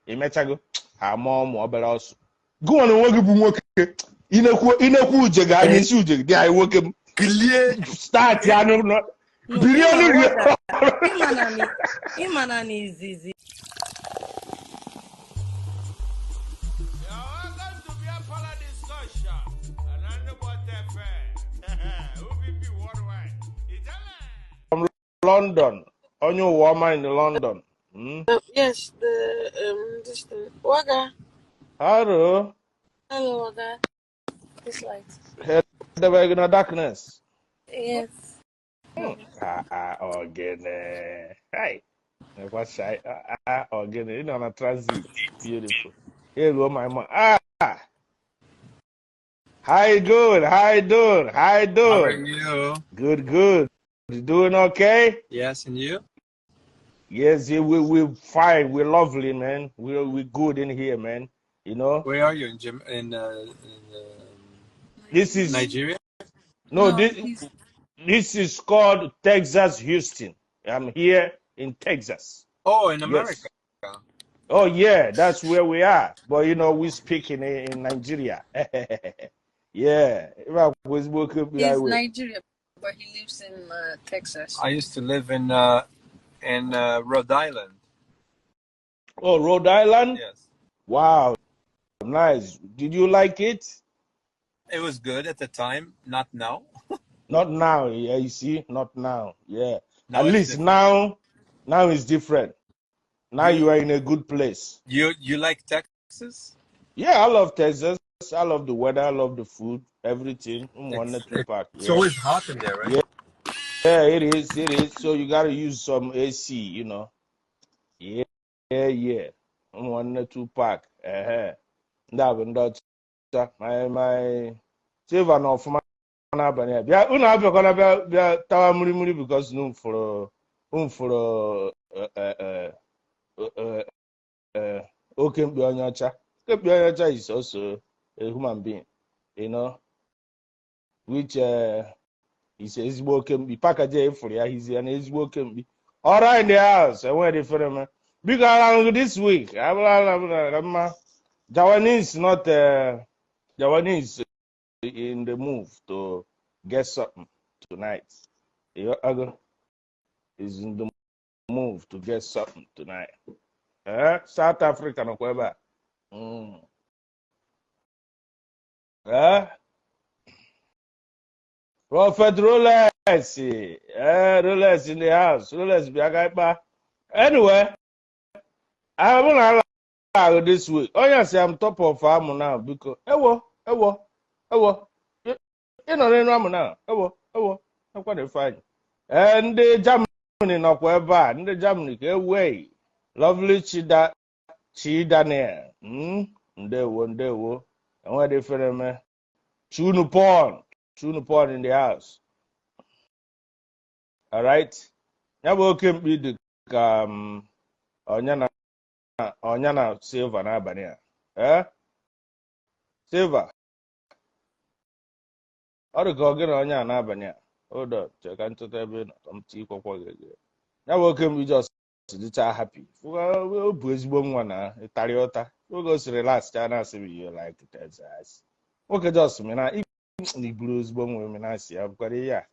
imechago ama ụmụ obere ọsụ gụọ na onwe gị bụ nwoke inekwu uje ga anya isi uje dị anyị nwoke m start ya n'ụlọ biri ọnụ ịmana n'izizi from London, on your woman in London. Yes, this thing. Waga. Hello. Hello, Waga. This light. Head the way in the darkness. Yes. Again. Hey. What's I? Again. You know, on a transit. Beautiful. Hello, my mom. Hi, good. Hi, dude. Hi, dude. How are you? Good. You doing okay? Yes, and you? Yes, yeah, we're fine. We're lovely, man. We're good in here, man. You know. Where are you This is Nigeria? No, this is called Texas, Houston. I'm here in Texas. Oh, in America. Yes. Oh yeah, that's where we are. But you know, we speak in Nigeria. Yeah. He's Nigeria, but he lives in Texas. I used to live in Rhode Island. Oh, Rhode Island? Yes. Wow. Nice. Did you like it? It was good at the time, not now. Not now, yeah, you see, not now. Yeah. Now At least different. now it's different. Now you are in a good place. You like Texas? Yeah, I love Texas. I love the weather. I love the food. Everything. It's always hot in there, right? Yeah, it is. So you gotta use some AC, you know. Yeah. 1 2 pack. My silver no for n'abalị bịa unu abịakwana bịa tawa mmiri because for oke mkpi onye ọcha is also a human being, you know, which is ezigbo oke mkpi pakaje ifuru ya hizi ya na ezigbo oke mkpi. All right in the house, I went different man. Because this week, Jawanese in the move to get something tonight. Is in the move to get something tonight. South Africa no kweba. Prophet Rolex. Rolex in the house. Rolex biagaiba. Anyway, I haven't allowed this week. Oh yes, I'm top of farm now because ewo. You know now. I'm quite fine. And the Germany no kweba. And the Germany away. Lovely Chida there. Ndewo. And where they feel me? Tunu porn in the house. All right. Nyabo can be the Onyana Silver n'abalị a. Silver. Ọ dị ka ọ gị na onye a n'abalị a. Hold on, check and tell me I'm tea kwakwa gị. Nyabo can be just dịcha happy. O bụ ezigbo nwa na ịtarị ọta. O gosiri last ya na asị you like Texas. Okay, just me na iburu ezigbo nwa me na asị ya bụkwara ya.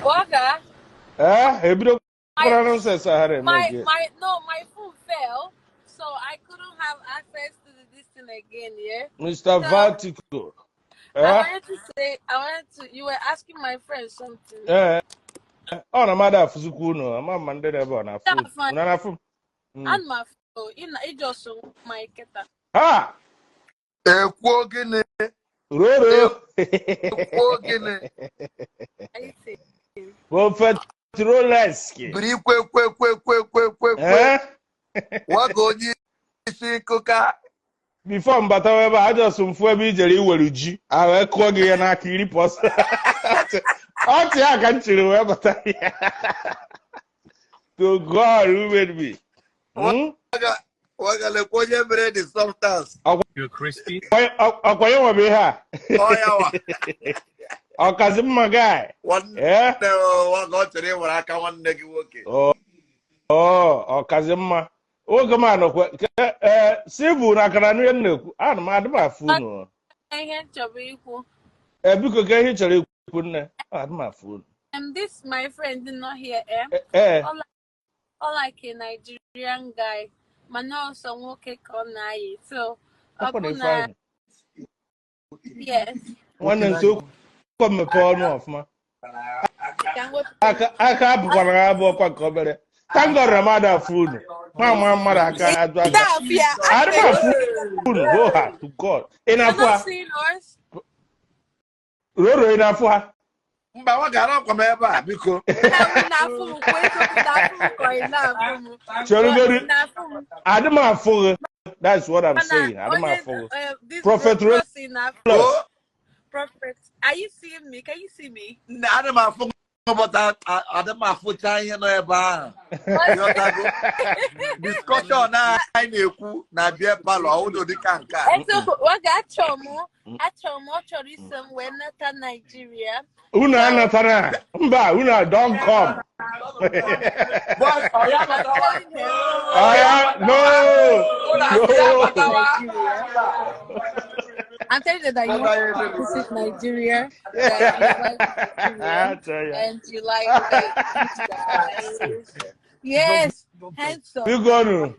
Waga. Ebido My phone fell, so I couldn't have access to this thing again. Yeah, Mr. So Vertical. you were asking my friend something. Oh, no matter Fuzuku, no, I'm a man dead about a food. That's fine. None of them. And my phone, it just my keta. Ha! Ekwogene. Roro! Ekwogene. I see. Prophet Rolex. Bri kwe. Wagonyi isi kuka. Before mbata weba, I just mfuwe ijeri iwere ji. Awe kwa gị ya n'aka iri pos. Ọtị ya ka nchiri wee bata ya. To God who made me. Waga le kwenye mere di substance. You're crispy. Akwaye nwabe ha. Oya wa. Ọkazi mma guy. Wago chere wara aka nwanne gị nwoke. ọ kazi mma oge m anọkwa Silvu na akara nri na-ekwu ana m adịm afụ unu ihe chọrọ ikwu. biko ka ihe chọrọ ikwu nne adịm afụ unu This my friend did not hear all like a Nigerian guy. Man also nwoke ka ọ na-ayị. So yes. nwanne nso kwa mmepe ọnụ ọfụma aka apụkwara ha abụọ kwa nke obere tangọrọ mmadụ afụ unu ma mmadụ aka ajụ aka adịm afụ unu ha to God ị na-afụ ha roro ị na-afụ ha mba nwa gara ọkwa m ebe a biko adịm afụ gị that's what I'm saying adịm afụ gị Prophet Rolex. Prophet, are you seeing me? Can you see me? adịm afụ but adịm afụcha ihe nọ ebe ahụ discussion anyị na-ekwu na bịa palọ ọhụrụ dịka nke a achọrọ m ọ chọrọ isi m wee nata Nigeria. Unu anatara mba unu don't come. No. I'm telling you that you want to visit Nigeria, and you like yes, handsome. You go to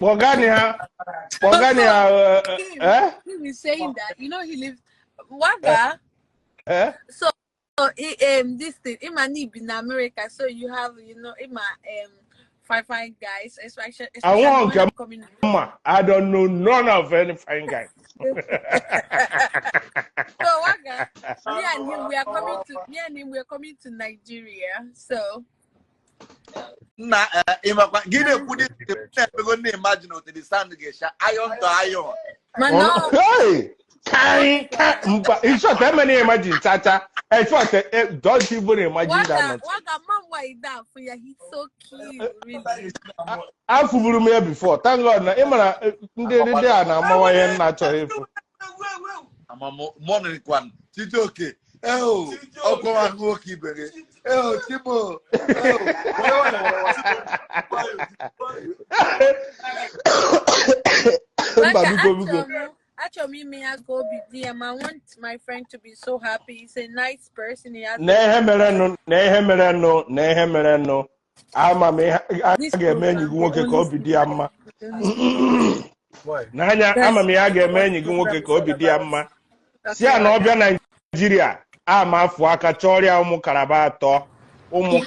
Pogania. He was saying that he lives Waga. So this thing, Imani in America. So you have fine guys, especially I don't know none of any fine guys. So Waga, me and him we are coming to Nigeria. So na gịnị ekwu dị ego na-imagine otu the sound ga-esha iron to iron. Hey! It's not that many imagine, Tata. It's what don't even imagine that. What a man like that for you? He's so cute, really. I've fooled me before. Thank God. Na imana ndị a na amawa ihe nna chọrọ ifu. Morning kwan. Chijoke. Ọkọ ahụ oke ibere. Chibo. Actually, me I go be DM. I want my friend to be so happy. He's a nice person. He has Nehemereno. Ama me aga-eme enyi gị nwoke ka obi dị ya mma. N'anya ama me aga eme enyi gị nwoke ka obi dị ya mma. Si ya na ọ bịa Nigeria ama afọ aka chọrịa ụmụ Karaba atọ. Three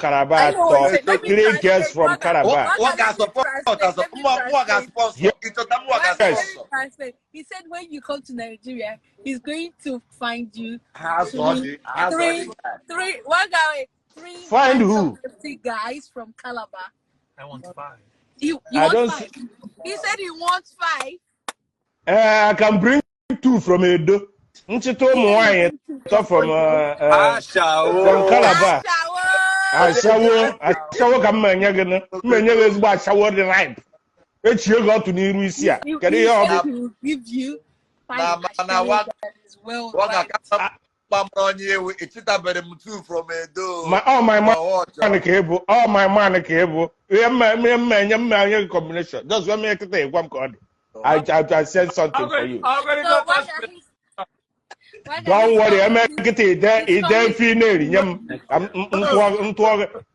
girls from Calabar. He said when you come to Nigeria, he's going to find you three find who? Guys from Calabar. I want 5. You want 5? He said he wants 5. I can bring 2 from Edo. Nchito Mwanye from Calabar. Ashawo ka mmanya gị mmanya gị ezigbo ashawo dị ripe. Echie gị otu n'iru isi a. Kedu ihe ọ bụ? Give you na from Edo. My man ka ebu. Ihe mmanya combination. Just when me ekete egwa m ka ọ dị. I send something for you. Don't worry, I'm getting there. It's there female.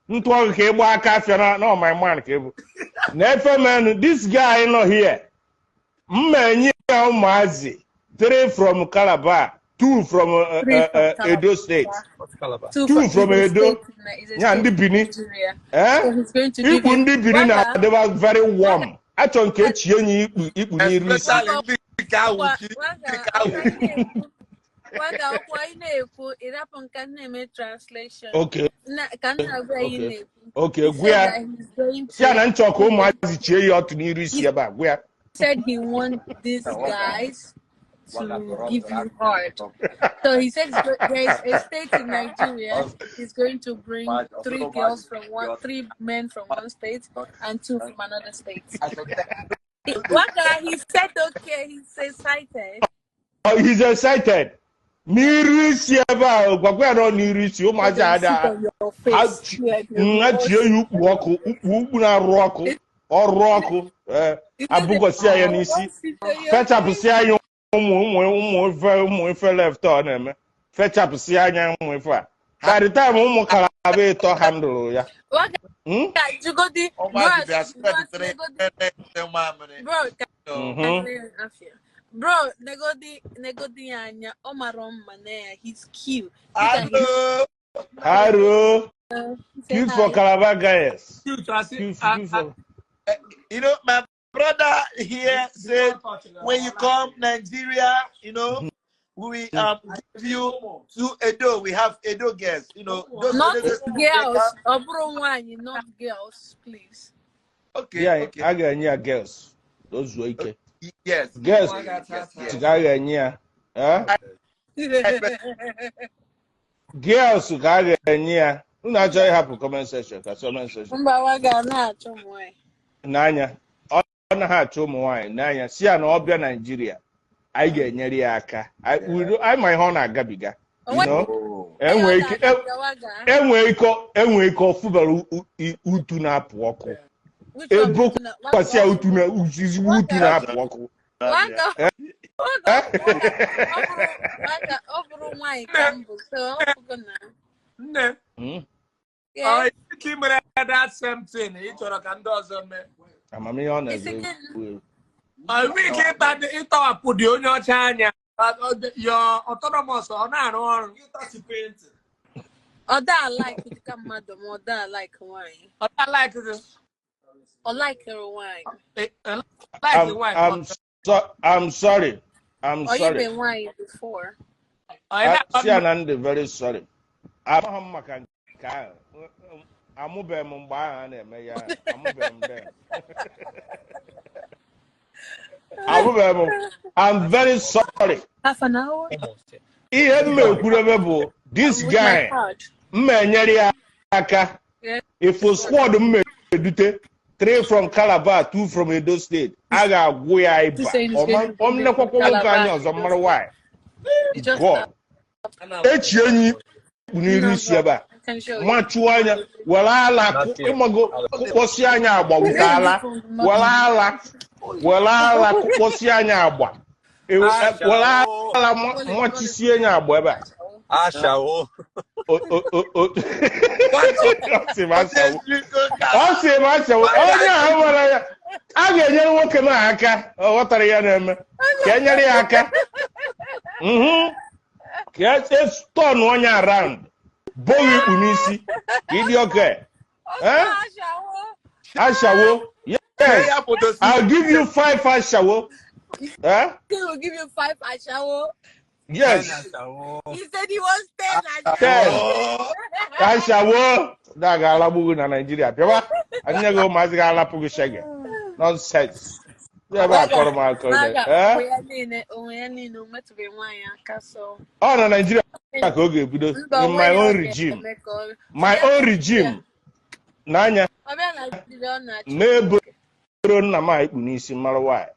Ntwag cable aka no my man cable. Never man, this guy not here. Many Mazi, 3 from Calabar, 2 from Edo State. 2 from Edo. Bini. They were very warm. I don't catch you. Translation. Okay. Okay. Said he wants these guys to give you heart. So he said there is a state in Nigeria. He's going to bring 3 girls from 3 men from one state and 2 from another state. One guy, he said okay. He's excited. Oh, he's excited. Mirisi eba gwagwa no nirisi o ma ja da na tie yu ukwu na ru oku oru oku abugo si aya n'isi fetch si anya ụmụ ife left on na-eme fetch si anya ụmụ ife a by the time ụmụ kalaba eto handle ya Bro, negodi anya Omaro Mane, he's cute. Hello. Cute for Calabar guys. You know, my brother here said when you come Nigeria, you know, we give you to Edo. We have Edo girls, you know. Not girls, not girls, please. Okay. Yeah, okay. I got girls. Those were okay. Yes. Girls. Girls who got a una joy happen comment section. Comment section. Nanya. On ha to mo Nanya. See an obia Nigeria. I get nyeri aka. I my honor gabiga. You know? Enwe iko football utu na apoko. Ebo kwasi utu na uzizi utu na apoko. I keep that same thing. It's all can do some. I'm honest. I really can't that it all put you on your channel. Your autonomous or not or that like it come madam or that like wine. or I like this. Or like her wine. I'm sorry. I'm or sorry. you've been wine before. I'm very sorry. I'm very sorry. Half an hour? This guy, if you squad 3 from Calabar, 2 from Edo State, I got why. God. Machuanya, wala kuposianya agba witala, wala kuposianya agba. Wala machisianya agba ebe. Ashawo. A ga-enyere nwoke m aka ọ ghọtara ya na-eme ka enyere ya aka ka stone onye around bow ikpu n'isi ka ịdị oke ashawo. Yes, I'll give you 5 ashawo. He will give you 5 ashawo. Yes. He said he wants 10 ashawo. Da ga-ala bugu na Nigeria bịawa anyị go mazi ga-ala pugu shege nonsense. Oh, no, Nigeria. In my own regime. My own regime. Nanya. Maybe na my kunisi malawai.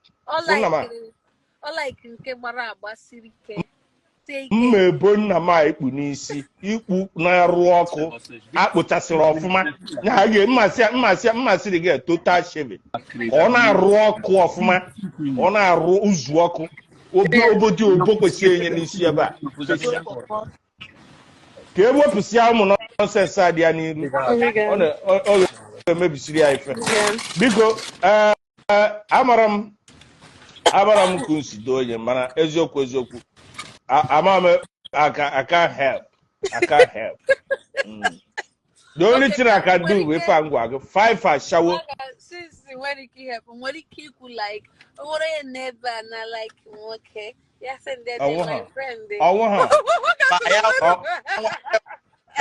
Mmebo na ma ikpu n'isi ikpu na arụ ọkụ akpụchasịrị ọfụma na ga mmasị dị ga total shaving ọ na-arụ ọkụ ọfụma ọ na-arụ uzu ọkụ obodo ogbo kwesịrị enye n'isi ebe a ka ewepụsịa ụmụ nọnsensị adị ya n'iru ọ ga-emebisiri ya ife biko amara m ka nsi doo onye mana eziokwu I can't help. The only thing I can do if I'm going 5 for shower. Since when it happen, what it keep like, what I never and I like okay. Yes, and then my friend. I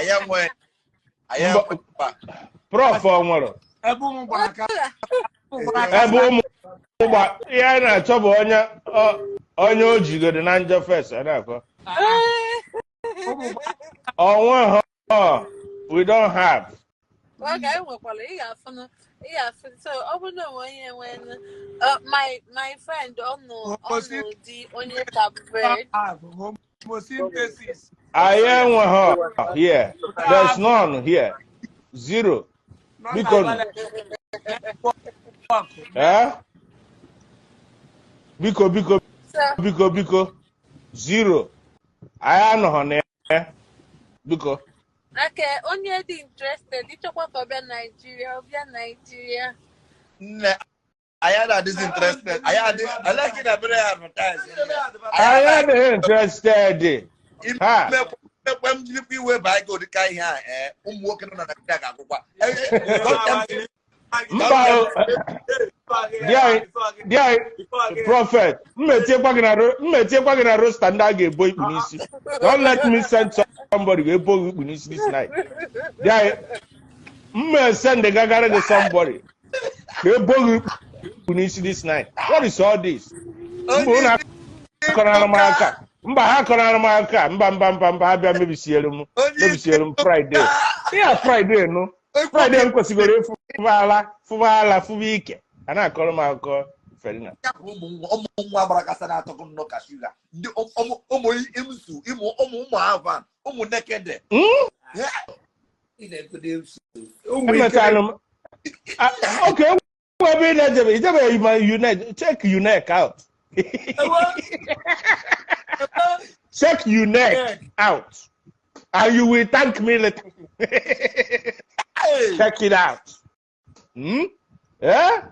am Prof. Yeah, na trouble onye ojigode na njọ first na-akọ. We don't have. Okay, so my friend the onye tablet Photosynthesis. I am here. There's none here. Zero. Biko. Biko. Zero. I am on there. Biko. Okay, only the interested. You talk about Nigeria. I had disinterested. I like it a very advertising. I am interested. Ha. When you way by go to Kaya, working on a tag. Yeah, Prophet. Don't let me send somebody this night. Yeah, send the gagara to somebody. This night. What is all this? Mba ha kọrọ m aka mba abịa mebisiere m Friday. Yeah, Friday no. Friday m kwesịgoro fụba ike. A na-akọrọ m akụkọ Ferdinand. Nwa gbara kasa na-atọkọ nnọọ ka shuga. Ndị ụmụ imsu, ụmụ avan, ụmụ nekede. Okay, check your neck out. Check your neck out, and you will thank me later. Check it out. Yeah?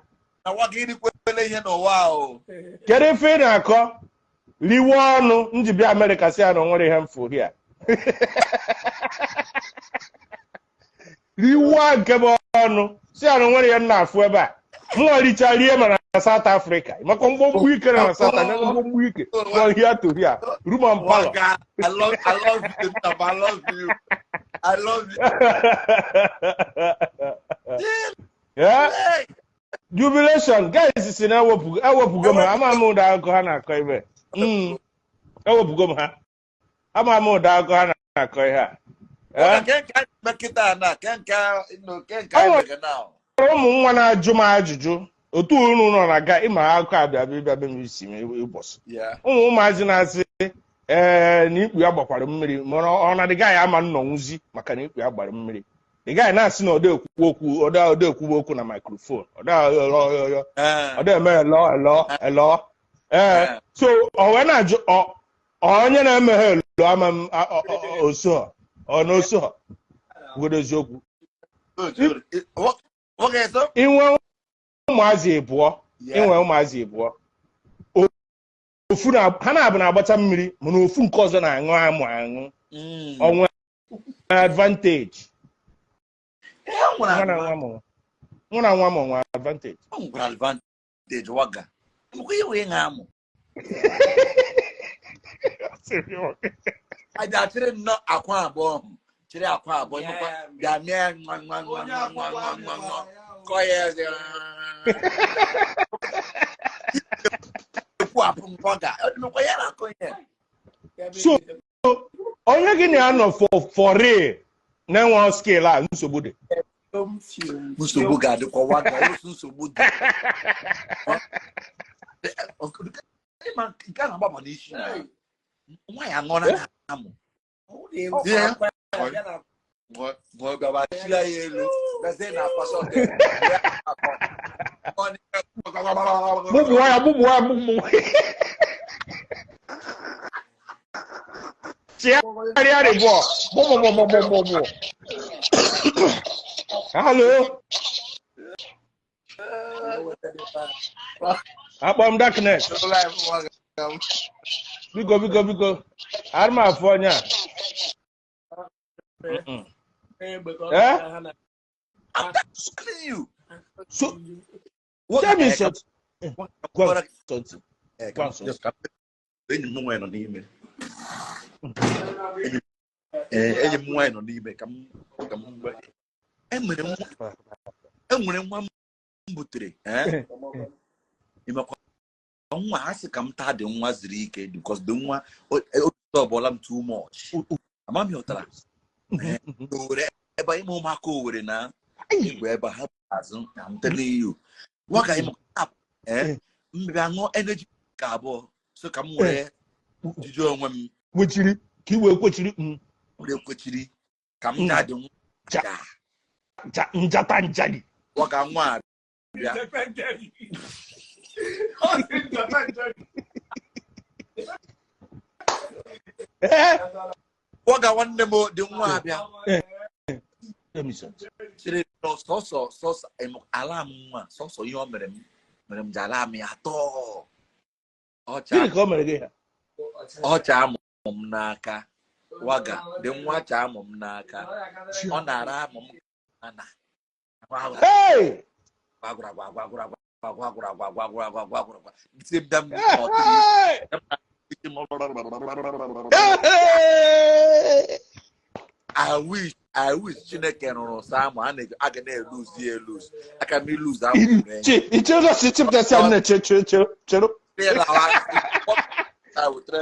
Get a fin ako. Liwano, Njibi America say I don't want him for here. Liwan Kabano, say I don't want him now for back. More Italian and South Africa. Makombo weekend and South Africa weekend. From here to here. Room and power. I love you. I love you. Yeah. Jubilation, guys. Is in our Pugoma. I'm a mood alcohol. Coive. Our Pugoma. I'm a mood alcohol. Coive. Can't make it now. Can't now. Ụmụ nwa na-ajụ m ajụjụ otu unu nọ na ga ịma akụkọ abịa isi ụbọchị ụmụ ụmụazị na-asị na ikpu ya gbakwara mmiri mana ọ na dịga ya ama nnọ nwụzi maka na ikpu ya gbara mmiri dịga na-asị na ọda ekwuwe okwu na microphone ọda eme elo so ọ wee na-ajụ onye na-emeghe elo ama m oso ọ na oso ha godo eziokwu inwe ụmụazị ịbụọ ofu ha na-abụ na-agbata mmiri mana ofu nke ọzọ na-aṅụ aṅụ onwe advantage mụ na nwa m nwe advantage waga ajachiri nnọọ akwa abụọ chiri akwa abụọ ya mee nwa kọ ya so onye gị na-anọ for real na-enwe skill a nsogbu dị nsogbu ga-adịkwa waga nsogbu dị nke a na-agbaba n'isi nwa ya ṅụọ na amụ Hello. Akpọm darkness. Biko. Arma afọ nya. you. So, tell me something. Nwa asị ka m taa dị nwa ziri ike because the nwa ọbụla m too much. Amami ụtara. Owere ebe ịma ụmụaka Owere na igwe ebe ha azụ. I'm telling you. Waka ịma up mbe aṅụ energy ka abụọ so ka m were jiju onwe m kwechiri ka iwe kwechiri kwechiri ka m ja dị njata njali waga nwa bịa waga nwanne m dị nwa abịa chere sọsọ ala m nwa sọsọ ihe o mere m ji ala m ya atọ ọcha amụ m n'aka waga dị nwa cha amụ m n'aka ọ na-ara amụ m ana I wish Chineke rụrụ Sam a ga na-eluzi aka m iluzi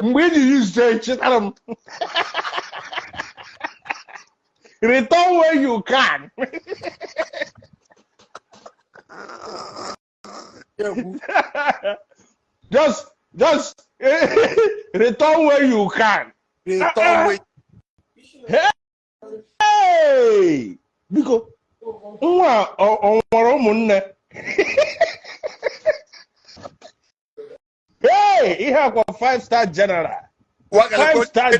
mgbe ị use chetara m return where you can just return where you can. Hey, biko nwa onwere ụmụnne. Hey, ihe akwa 5-star general. 5-star.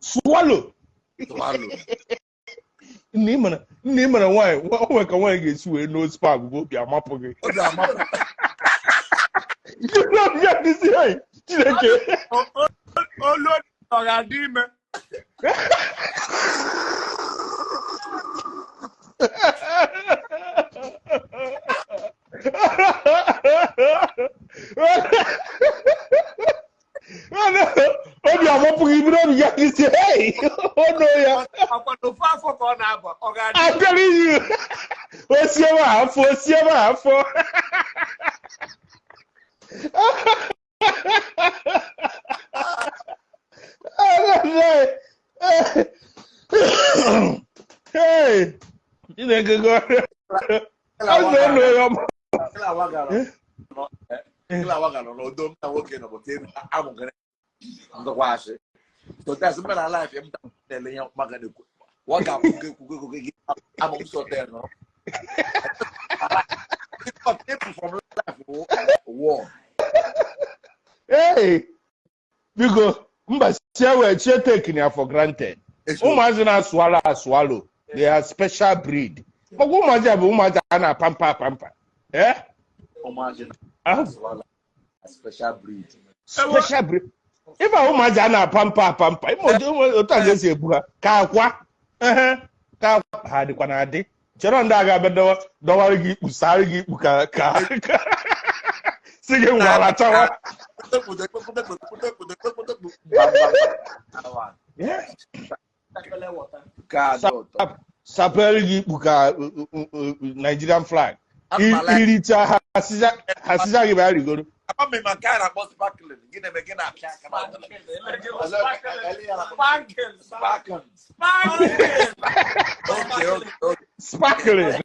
Swallow. Nne mana nwanyị onwe ka nwanyị ga-esi wee no spag bụ obi amapụ gị. Chineke olu ọ ga-adị ime. Obi amapụ gị bụrụ obi ya isi ọnụ ya. Ofe afọ ka ọ na-aba ọ ga-adị. I'm telling you. Osiebe afọ. Hey, Chineke gore. Ọzọ nọ ya ọma. Waga no do na woke no bote amugere ndokwa ashe so that's me na life em tele yan magane ku waga kuge am so there no it's from life war hey because mba we take ni for granted ụmụazị na swallow they are special breed but ụmụazị bụ ụmụazị na pampa imagine special breed. If I imagine a pampa, if I ka akwa ka ha dịkwa na adị chere ndị aga bedo dọwara gị usari gị ka si gị ngwara chawa sapere gị ka Nigerian flag iricha hasija gị bịa rigoro. I'm in my car, I'm sparkling. Give them again. Sparkling.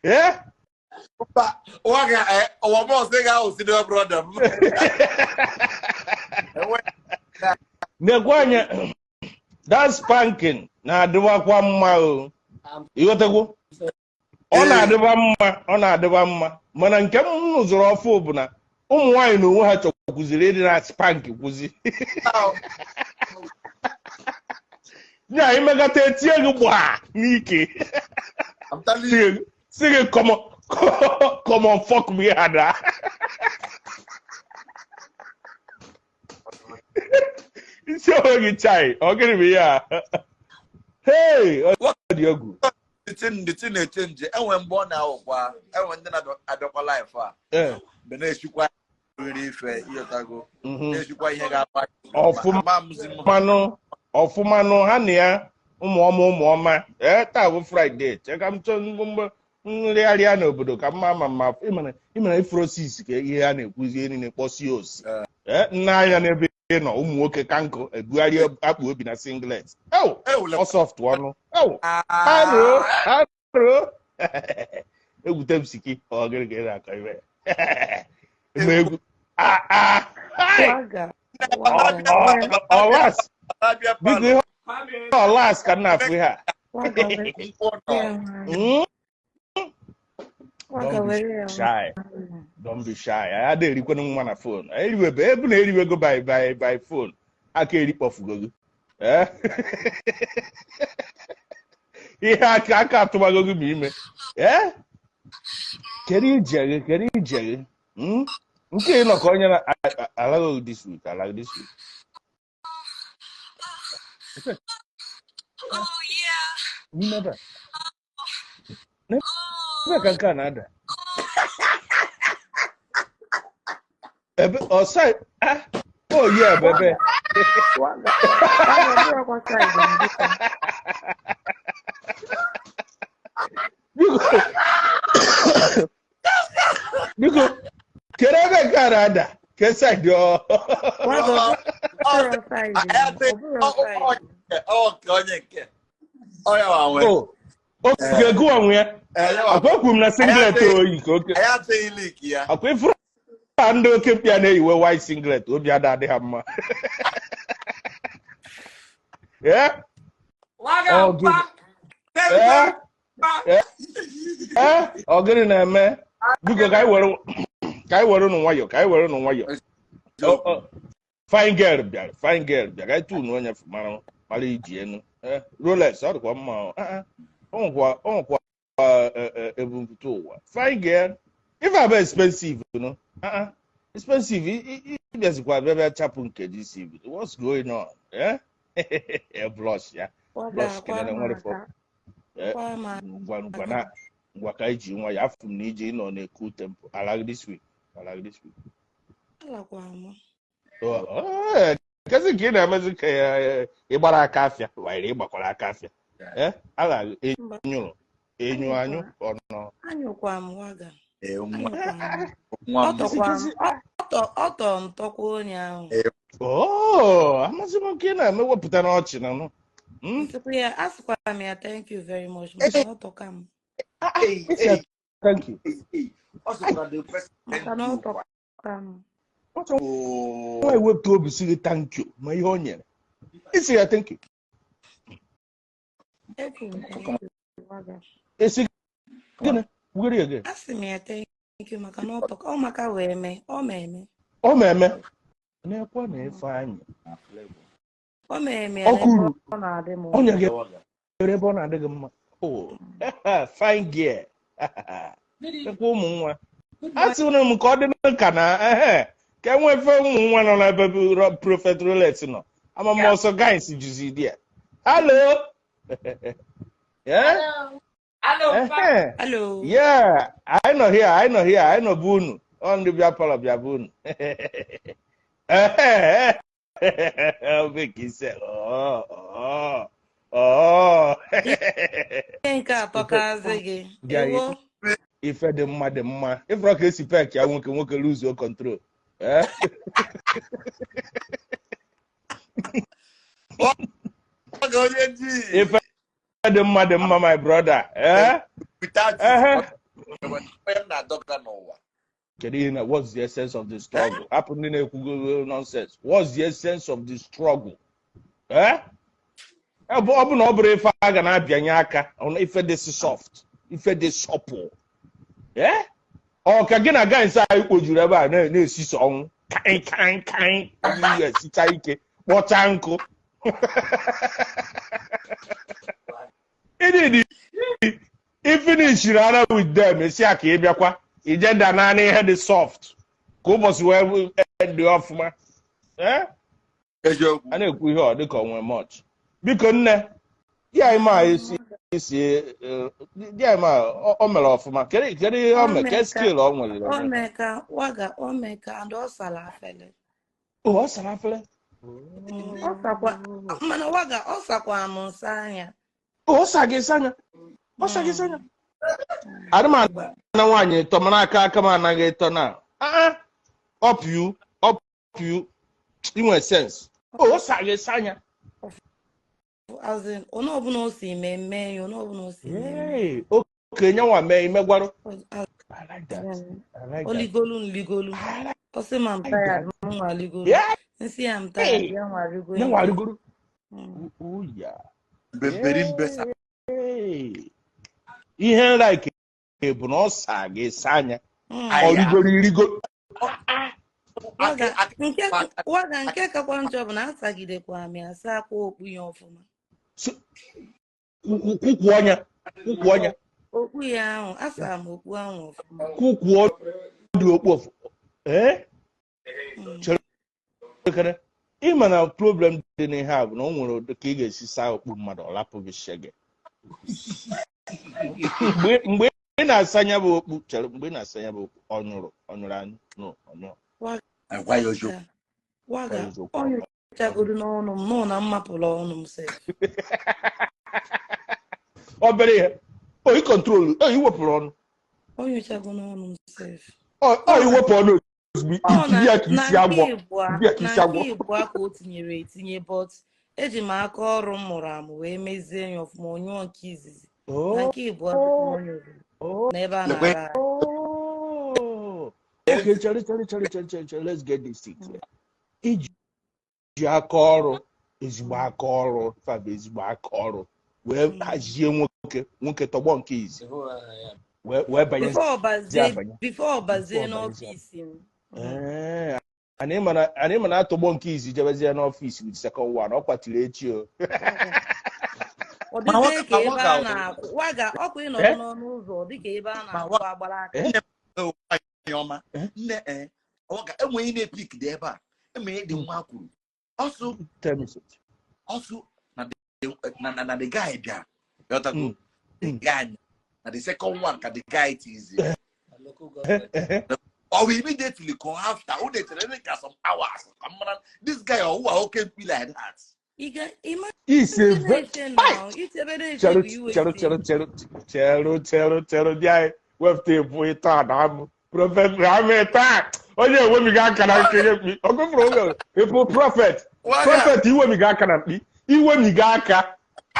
Yeah. Brother. Negwanya that spanking na adịwakwa mma o ịghọtago ọ na-adịba mma mana nke m zụrụ ọfụ bụ na ụmụ nwaanyị na onwe ha chọkwuziri ịdị na spank kwuzi ya imegata etie gị gbaa n'ike si gị come on fuck me ada isi onwe gị chai ọ gịnị bụ ya hey the thing na-echenji enwe mgbe ọ na-awụkwa enwe ndị na-abịakwa life a mgbe na-eshikwa nri ife ịghọtago na-eshikwa ihe ga-agba ọfụmanụ ha na ya ụmụ ọma taa bụ Friday cheka m chọọ mgbe nlegharịa n'obodo ka mma ịmana ifrosis ka ihe a na-ekwuzi ihe niile kpọsie osi nna anya n'ebe nọ ụmụ nwoke ka nkụ ebugharị akpụ obi na singlet ọ soft ọnụ haro egwute m siki ọgịrịgịrị akọ ibe egwu ọlas biko ihe ọlas ka m na-afụ ihe a don't be shy I had a nwa na phone ebu na eriwego by phone aka erikpọfugo gị ihe aka atụbago gị ma ime kedu ije gị nke nọ ka onye na alago this week never ka nke a na-ada ebe ọsai oh yeah bebe biko kere ebe nke a na-ada ke side oge gụọ onwe ya akwekwu m na singlet oyi ka oke akwa ifuru ndị oke mkpịa na-eyiwe white singlet obi adị ha mma ọ gịnị na-eme biko ka anyị were unu nwayọ fine girl bịara ka anyị tụnụ onye mara iji enu Rolex ọ dịkwa mma ọnwụkwa ebumpụta ụwa fine girl if I be expensive expensive ịbịazikwa bịa chapụ nke this evening what's going on blush ya blush kelere nwere fọ ngwa ka iji nwa ya afụ m na ije ịnọ na-eku tempo I like this week kezi ka ị na-emezi ka ịgbara aka afịa wanyere ịgbakwara aka afịa aghaghị enyo anyụ ọnọ ọtọ ntọkwa onye ahụ amasị m nke ị na-eme wepụta n'ọchị na asịkwara m ya thank you very much ọtọka m thank you nwa ewepụta obi siri thank you ma ihe o nyere isi ya thank you esi gịnị wugere ege asị m ya thank you maka na ọtọka ọ maka wee mee ọ na-eme na-ekwe na efe anyị ọ kwuru onye gị ebe ọ na-adị gị mma fine girl ekwe ụmụ nwa a sịrị m ka ọ dị nka na ka enwefe ụmụ nwa nọ n'ebe Prophet Rolex nọ ama ọsọ guys juzi di ya hello hello yeah anyị nọ bụ unu ọ ndị bịa palọ bịa bụ unu nke atọkazi gị ife dị mma ifrọ ka esi pek ya nwoke luzuo control ife dị mma my brother what's the essence of the struggle happening in Google nonsense what's the essence of the struggle ọ bụ na ọ bụrụ ife a ga na-abịanye aka ife dị soft ife dị supple ọ ka gị na guys anyị kpojuru ebe a na-esisi ọnwụ kaị esicha ike kpọcha nkụ ịdị ifinishiri ara with them esi aka ịbịakwa ijeda naanị ihe dị soft ka ụbọchị wee dị ọfụma a na-ekwu ihe ọ dịka onwe much biko nne di anyị ma isi di anyị ma o mere ọfụma kedu ihe o mere ke skill o nwere omeka and ọ sara afele ọ sara afele Osakwa mana waga osakwa amonsanya. Osagesanya. Osagesanya. Adama na nwanyị to mana aka ma anaghị eto na. Up you. In sense. Osagesanya. As in, ono ọbụla o si mmemme, ono ọbụla o si mmemme. Okay, nyanwa mee imegwarụ. I like that. Oligolu. Ose I'm tired, nwa ligolu. Nsi I'm tired, ya nwa rigolu. Nyanwa rigolu. Oh yeah. Mbesa. Ihe like bụ na ọ sa gị sanya. Origoro. Waga nke kakwa njọ bụ na asagidekwa amị asa akwa okpu ya ọfụma. Kwụkwụ ọnya. Okpu ya ahụ, asa m okpu ahụ ọfụma. Kwụkwụ dị okpu ọfụma. Chere. Ịma na problem dị n'ihe a bụ na o nwere ụdị ka ị ga-esi saa okpu mmadụ ọ lapụghị shege. Mgbe ị na-asanya bụ okpu, chere mgbe ị na-asanya bụ okpu ọ nyụrụ anyị ọnyụrụ. Waga onye chagodo n'ọnụ m nọ na mmapụla ọnụ m sef. Obere ihe oyi kontrol iwepụrụ ọnụ. Onye chago n'ọnụ m sef. Iwepụ ọnụ ozugbo na nke Igbo aka o tinyere etinye but eji m aka ọrụ m mụrụ amụ wee mezie ya ọfụma onyụọ nke izizi na nke Igbo aka n'ebe a na-ara. Okay, chere, let's get this thing clear. Iji aka ọrụ ezigbo aka ọrụ fabụ ezigbo aka ọrụ wee hazie nwoke tọgbọ nke izi wee banye before ọbazie n'ọfịs m. Anyị ma na atọgbọ nke izi jebezie n'ọfịs with second one ọ kwatiri echi o. Ọ dịghị ka ebe a na-akwụ waga ọkụ ịnọdụ n'ọnụ ụzọ dịka ebe a na-akwụ agbara aka. Ọma nne oga enwe ine pick dị ebe a eme dị nwa kwuru also na the guy bịa yotago the guy na the second one ka the guy is or we immediately come after who they tell some hours this guy or who are okay be like that It's a very Prophet Rolex. Onye ewe mi ga kana nkeye mi. Ogofro ogo. Epo prophet. Prophet iwe mi ga kana mpi. Iwe mi ga aka.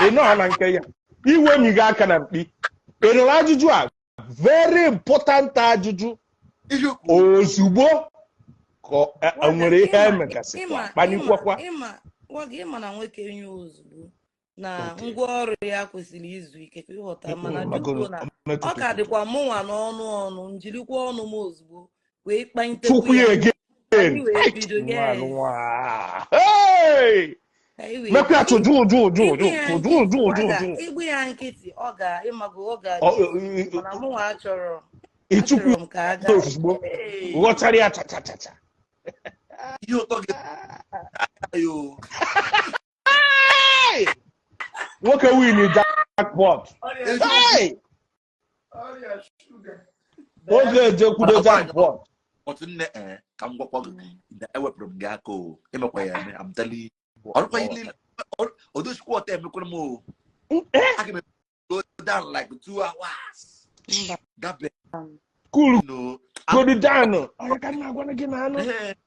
Eno ana nkeye. Iwe mi ga aka na mpi. Eno ajụjụ a very important ajụjụ. Ozugbo ko nwere ihe emekasị. Kpanikwakwa. Ịma na nwoke enye ozugbo na ngwa ọrụ ya kwesịrị izu ike ka ịghọta mana dịkwa na ọ ka dịkwa mụnwa n'ọnụ njirikwa ọnụ m ozugbo wee kpanyitekwu ya wee bido mekwa jụ igbu ya nkịtị ọ ga-ịmago ọ ga-adị mana mụnwa achọrọ m ka aga ozugbo ghọtara ya chachachacha nwoke win jackpot. Oge ejekwudo jackpot. Otu nne ka m gwakwa gị na ewepụrụ m gị aka o emekwa ya eme amtali ọrụkwa ile odochukwu ọta emekwara m o aga m go down like 2 hours. Cool no go down. Ọ ka na-agwa gị na anụ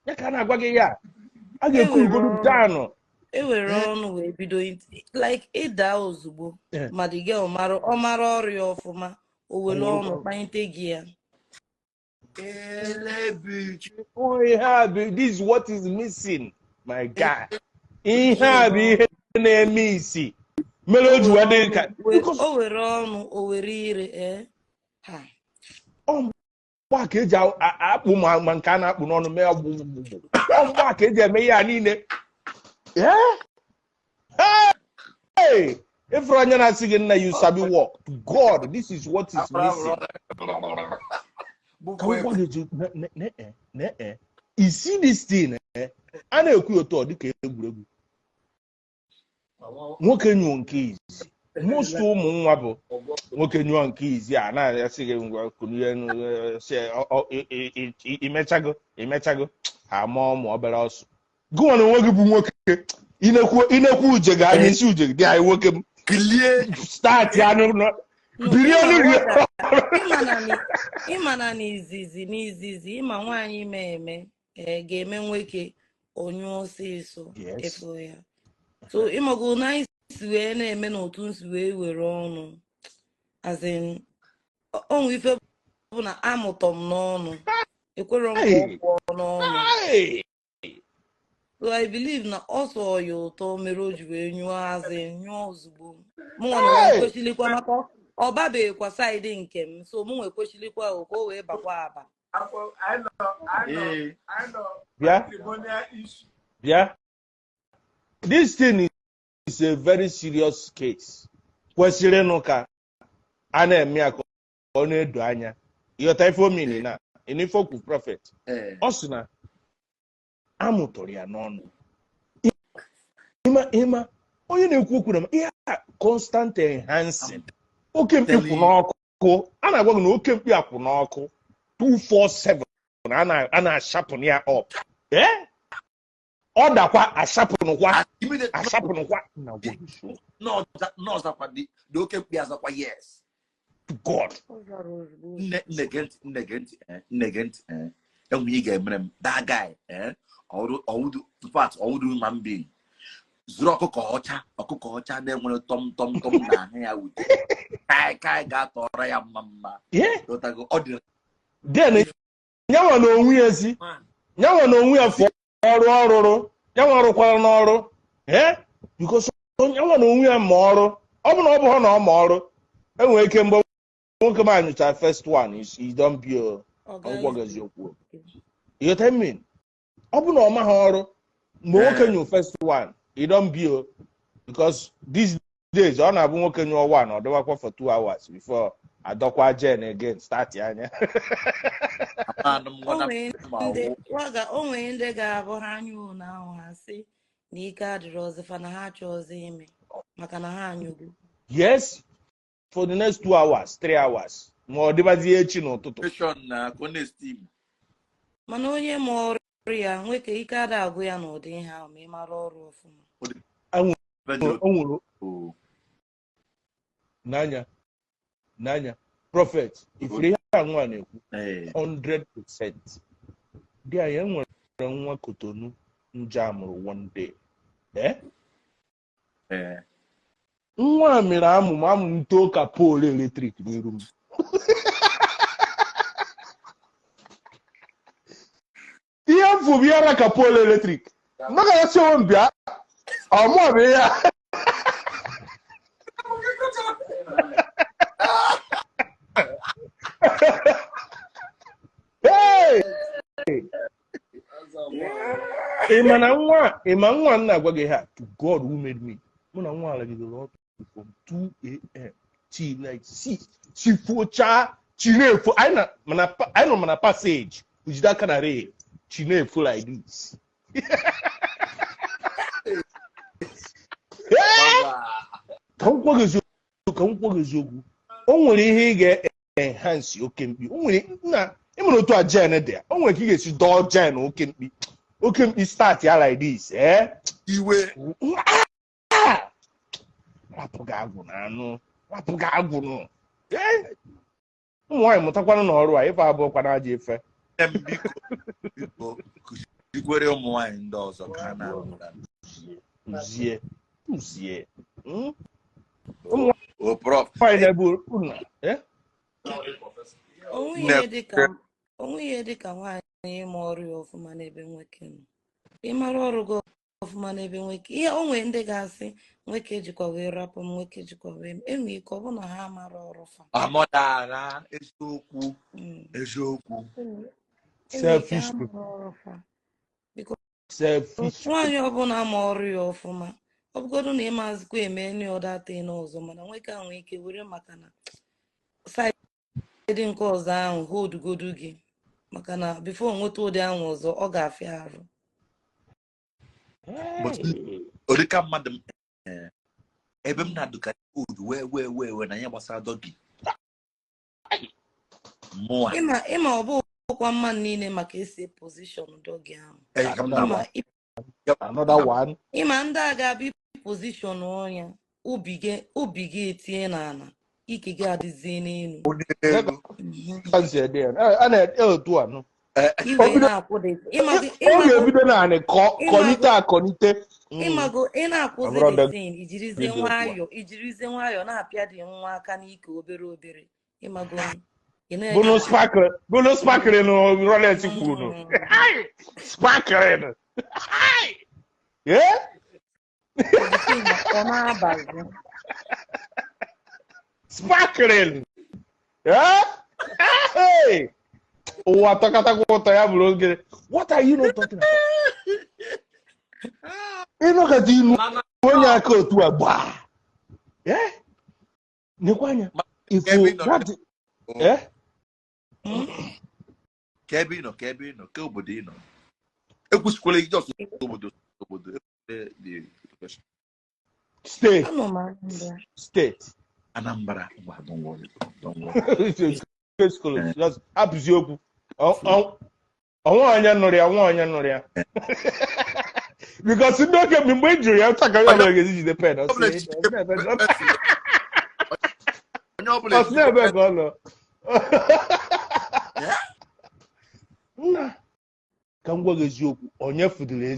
ya ka na-agwa gị ya a ga-ekwu go down. Ewere ọnụ wee bido like ịda ozugbo ma dị gị ọ mara ọrịa ọfụma o were ọnụ kpanyete gị ya. This is what is missing, my guy. Ihe a bụ ihe na-eme isi mere o ji wee dị ka o were ọnụ o were ire ọmgba ka eji akpụ ma nke a na-akpụ n'ọnụ mee ọgbụgbụ ọmgba ka eji eme ihe a niile. Hey! If Ranyana singing na you sabi walk, God, this is what is missing. You see this thing, a na-ekwu otu ọ dịka egwuregwu. Nwoke nyụọ nke izi. Most ụmụ nwa bụ nwoke nyụọ nke izi a na-asị gị ngwa kunye imechago ha ma ụmụ obere ọsụ Go on and work with inekwu uje ga anya isi uje dị anyị nwoke m start ya no biri ịma na n'izizi ịma nwaanyị eme ga-eme nwoke onye ọsịsọ efu ya so ịmago na anyị si wee na-eme n'otu nsi wee were ọnụ as in onwe ife bụ na amụtọ m n'ọnụ ekwere m ọkwụ n'ọnụ so I believe na ọsọ ya ụtọ mere o ji wee nyụọ azị nyụọ ozugbo mụnwa na ekwechilikwa maka ọbabeghịkwa saịdị nke m so mụnwa ekwechilikwa ka o wee bakwa aba bịa this thing is a very serious case kwesịrị ịnụ ka a na-eme ya ka ọ na-edo anya ịghọta ife omini na inifokwu prophet ọ sị na amụtọrọ ya n'ọnụ ịma onye na-ekwu okwu na ihe constant enhancing oke mkpi kwụ n'ọkụ a na-agwa gị na oke mkpi akwụ n'ọkụ 247 a na-ashapụ ya up ọ dakwa ashapụnụkwa n'ọzakwa dị oke mkpi azakwa yes to God nnege ntị enwe ị ga-emere m that guy ọwụdụ ma mbe zuru ọkụkọ ọcha na-enwere tọm na ahụ ya wute kai ga-atọrọ ya mma ọ dị nyanwa na onwe ya si nyanwa na onwe ya fọ ọrụ ọrụrụ nyanwa rụkwara n'ọrụ because nyanwa na onwe ya ma ọrụ ọ bụ na ọ bụ ha na ọ ma ọrụ enwere ike mgbe nwoke m anyụcha first one is don be ọgwọgazi okwu you tell me ọ bụ na ọ ma ha ọrụ mgbe nwoke nyụ first one you don be because these days ọ na-abụ nwoke nyụọ one ọ dọwakwa for 2 hours before adọkwa jen again start anya o nwere ndị ga-abụ ha anyụ na ahụ ha sị na ike adịrị ọzọ na ha achọ ọzọ ime maka na ha anyụgo yes for the next 2 hours 3 hours ma ọ dịbazie echi n'ụtụtụ mana onye ma ọrụ ya nweke ike ada agụ ya n'ụdị ihe ahụ ma ị mara ọrụ ọfụma o nwere n'anya prophet ifere ihe a nwa na-ekwu 100% dị anyị nwere nwa Kotonu nje amụrụ one day nwa a mere amụm too ka poolu eletrik n'iru m ihe mfu bịara ka poolu eletrik maka ya siwo mbịa ọmụọbụ ya ịma nwa nna agwa gị ha to God who made me mụ na nwa ala gidere ọtụ from 2 a.m. till like 6 chifocha chinefo anyị nọ mana passage ujide aka na rail chinefo like this ka m gwa gị eziokwu o nwere ihe ị ga-enhance oke mkpi o nwere ịmụrụ otu a jen dị ya o nwere ka ị ga-esi dọọ jen oke mkpi start ya like this iwe rapụga agwụ nụ ụmụ nwaanyị mụtakwana n'ọrụ a ife abụọ kwana aja efe biko kuzikwere ụmụ nwaanyị ndị ọzọ ka ha na-arụ uzie ụmụ nwaanyị na-ebu onwe ihe dịka nwaanyị ịma ọrụ ya ọfụma n'ebe nwoke nọ ịmara ọrụ gị ọfụma n'ebe nwoke ihe o nwere ndị ga-asị nwoke jikwa wee rapụ m nwoke jikwa wee enwe ike ọ bụ na ha mara ọrụ fa amụtara eziokwu selfish nwaanyị ọbụla ma ọrụ ya ọfụma ọ bụgodu na ịmazikwa eme nri ọdata n'ọzọ mana nwoke ahụ nwee ike were maka na saịdị nke ọzọ ahụ hodugodu gị maka na bifo nweta ụdị ahụ ọzọ ọ ga-afịa arụ odika mmadụ ebe m na-adụka odu wee na ya gbasara dọgị ịma ọ bụ ọkwa mma niile maka esi pozishọn dọgị ahụ Another one. Ịma ndị a ga-abịa position ọnya obi gị etinye n'ala ike gị adịzie n'elu iwe na-akwụdị ebido naanị kọnite akọnite ịmago ị na-akwụzi the thing ijirizie nwayọọ na-apịa dị nwa aka n'ike obere obere ịmago bụnụ spakịrị na Rolex kwuru spakịrị ọ na-abazi sparkling ụwa tọkatakwa ụtọ ya bụrụ oge what are you not talking about ịnọkọta inu onye aka otu a gbaa nekwa anya ka ebe ị nọ ka obodo ị nọ ekwusikwala ije ọsọ obodo steeti Anambra apụzi okwu ọnwa onye nụrụ ya because ndị oke mgbe e jụrụ ya taka ya mere ga-ezi jide pen ebe ka ọ nọ nna ka m gwa gị eziokwu onye fudere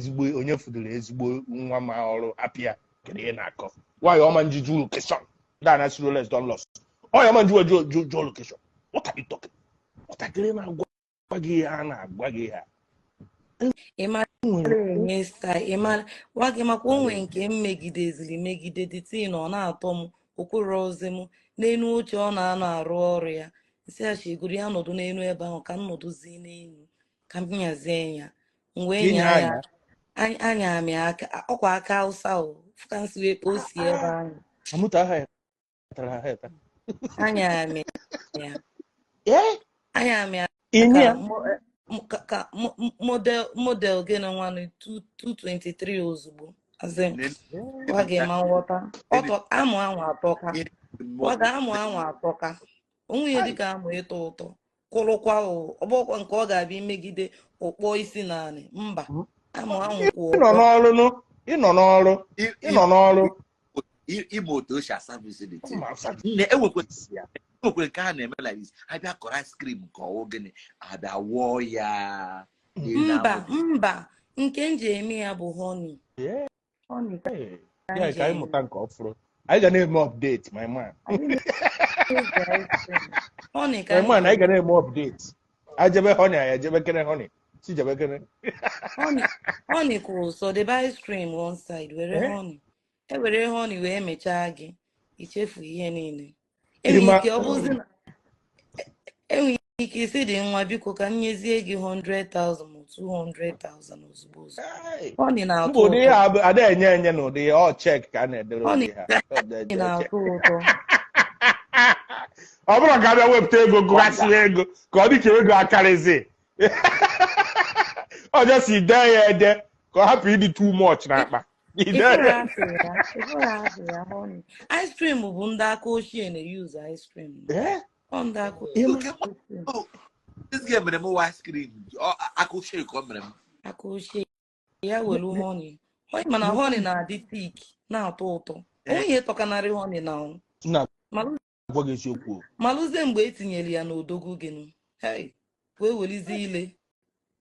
ezigbo nwa ma ọrụ apịa kedu ihe na-akọ nwaanyị ọma njiju location dana si Rolex don lost ọ ya ma njuwe jo location what are you talking nwatakịrị na-agwa gị ha na-agwa gị ha gwa gị makwa onwe nke m megide dịtị na ọ na-atọ m okporo ozi m n'elu oche ọ na-anọ arụ ọrụ ya isi achigoro ya nọdụ n'elu ebe ahụ ka m nọdụzie n'elu ka m nyazie ya mgbe nya ya anya amị aka ọkwa aka Hausa ka m si wee o si ebe ahụ anya amị ka model gị na nwanne 223 ozugbo gwa gị ma nghọta amụ anwụ atọka onwe ihe dịka amụ ịtọ ụtọ kwụrụkwa ọgbọkwa nke ọ ga-abịa imegide okpọ isi naanị mba amụ anwụ kwụ ịnọ n'ọrụ Igbo otu ochi asabụzi enwekwe nke a na-eme like this abịa kọrọ ice cream nke ọwụ gịnị abịa wụọ ya mba nke nji eme ya bụ honey ka anyị mụta nke ọfụrụ anyị ga na-eme update my man anyị ga na-eme update ajebe honey anyị ejebe kene honey si jebe kene honey kwụ so debe ice cream one side were honey ewere honey wee mechaa gị ichefu ihe niile enweghị ike isi dị nwa biko ka m nyezie gị 100,000 ma 200,000 ozugbo honey na-atọ ụtọ ada enye n'ụdị ya ọ chek ka a na-edere honey na-atọ ụtọ ọ bụrụ ka a bịa wepụta ego gụghasịa ego ka ọ dị ka ego akarịzi ọ jesi dee ya ede ka ọ hapụ ịdị too much n'akpa ice cream bụ ndị aka ochie na-use ice cream aka ochie ka ọ mere m aka ochie ya welu honey mana honey na-adị tik na-atọ ụtọ onwe ihe tọkanarị honey na malụzie mgbe etinyere ya n'odogwu gị wee welizie ile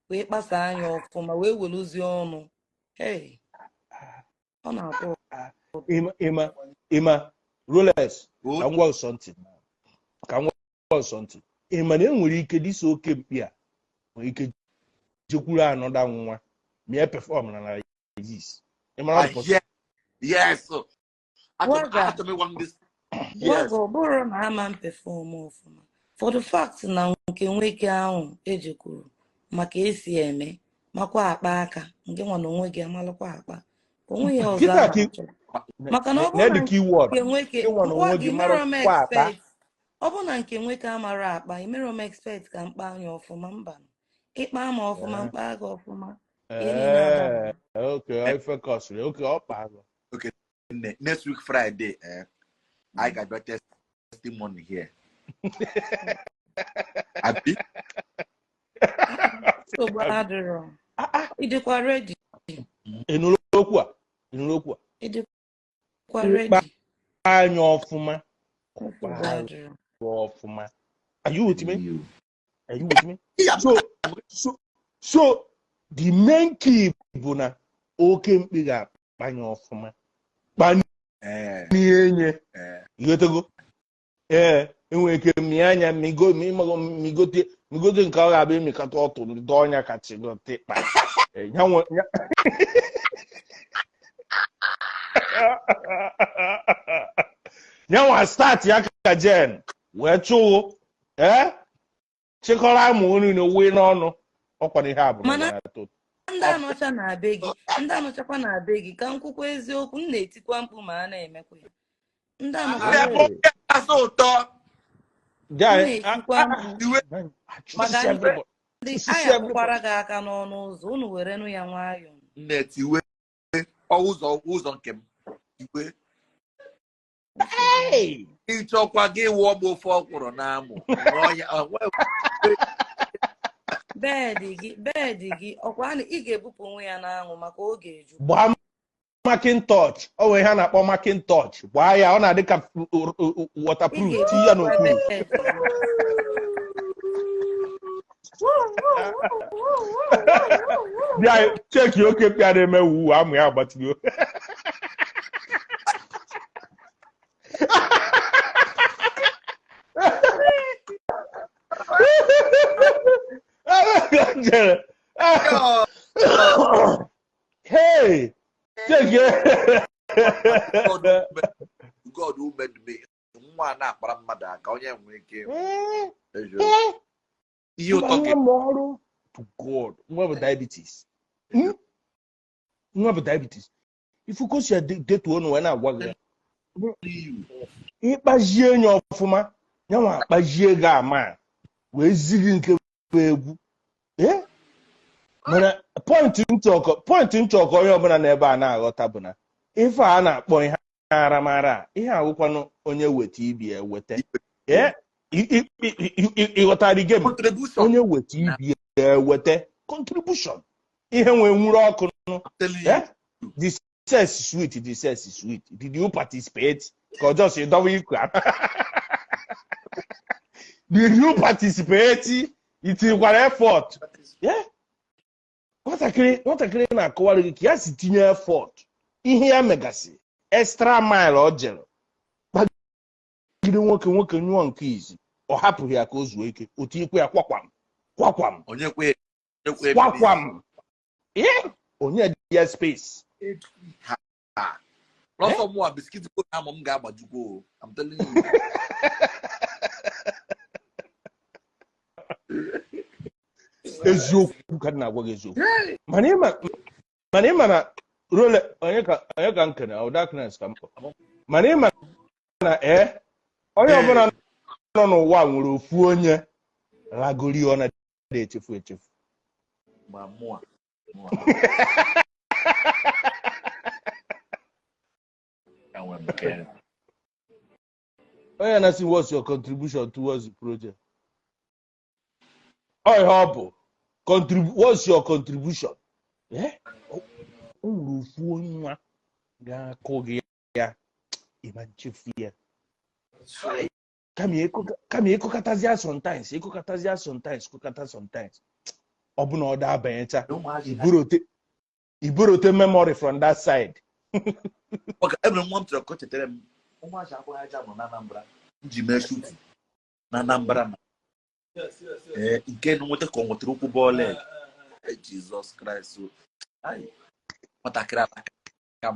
wee kpasa anya ọfụma wee weluzie ọnụ ọ na-atọ ịma Rolex ka ngwa something ịma na enwere ike dịsa oke mkpi a nwere ike jekwuru anọda nwa mie perform na this ọ bụrụ na ama m perform ọfụma for the fact na nke nwoke ahụ ejekwuru maka esi eme makwa akpa aka nke nwa na onwe gị amalụkwa akpa onwe ya ọzọ maka na ọ bụ na nke nwoke amara akpa imere m expect ka mkpa anya ọfụma mba ịkpa ama ọfụma mkpa gị ọfụma next week Friday I got better testimony here. So, Idekwa ready. Enulokwu a. Ịdịkwa ready. Anya ọfụma. Kwụkwụ Ọfụma. Are you with me? Are you with me? Yeah. So the main key bụ na oke mkpi ga-akpanye ọfụma. Kpanye enye. Igotego? Enwere ike mmịa anya migote nke ọ ga-abịa emekata ọtụ ndị ọnya kacha gote kpa. Nyanwa start ya ka jen wee chụụ chịkọrọ amụ nri na uwe n'ọnụ ọkwa ihe abụ mana ndị anọcha na-abịa gị ndị anọchakwa na-abịa gị ka nkwukwa eziokwu m na-etikwa mkpu ma a na-emekwa ya ndị anọcha ụtọ na-etikwa mkpu maka ndị agha kwụkwara gị aka n'ọnụ ụzọ unu were nụ ya nwayọọ Netiwe ụzọ nke m iwe ịchọkwa gị wụọ m ofe ọkwụrụ n'amụ bedị gị ọkwa ị ga-ebupụ onwe ya n'anwụ maka oge eju gbaa Macintosh o nwere ha na-akpọ Macintosh gbaa ya ọ na-adị ka waterproof ti ya n'okpuru bịa cheki oke pịa na-eme wuwu amụ ya agbatigo hey take God who made me nwa na-akpara mmadụ aka onye nwere ike ihe ụtọ gị ọrụ to God nwa bụ diabetes ifukosi detuo na wee na-agwa gị ịkpazie enyi ọfụma yanwa akpazie gị ama wee zigi nke egwu mana pọntị nchọkọ onye ọbụla n'ebe a na-aghọta bụ na ife a na-akpọ ihe aramara ihe awụkwanụ onye weta ibi eweta ịghọtara game onye weta ibi eweta contribution ihe nwee nwuru ọkụ the sex sweet did you participate ka ọjọọ si dọwa ikwe did you participate itikwara effort nwatakịrị na-akọwara gị ka ya si tinye effort ihe ya megasị extra mile ọ jere gbagide nwoke nyụọ nke izi ọ hapụghị ya ka o zuo ike otu ikwe ya kwakwam onye dị ya space lọsọ mụa biskit bụ na m ga-agbajukwu I'm telling you. Eziokwu ka na-agwa gị eziokwu mana ịma na Rolex onye ka nkene ọ darkness ka mkpọ mana ịma na onye ọbụla nọ n'ụwa nwere ofu onye ragori ọ na-echefu ma mụa onye na-asị what's your contribution towards the project ihe ọ bụ what's your contribution o nwere ofu nwa ga-akụ gị ya ịma nchefu ya kama ịkụkọtazịa sometimes ọ bụ na ọ da-abanyecha iborote memory from that side ebe nwa m chọrọ ka o chetara m ụmụaja akwụghị aja nọ na Anambra ji mee shuti na Anambra na nke na nweta ka ọ nwetara ụkwụ bọọlụ Jizọs Kraịst nwatakịrị aka m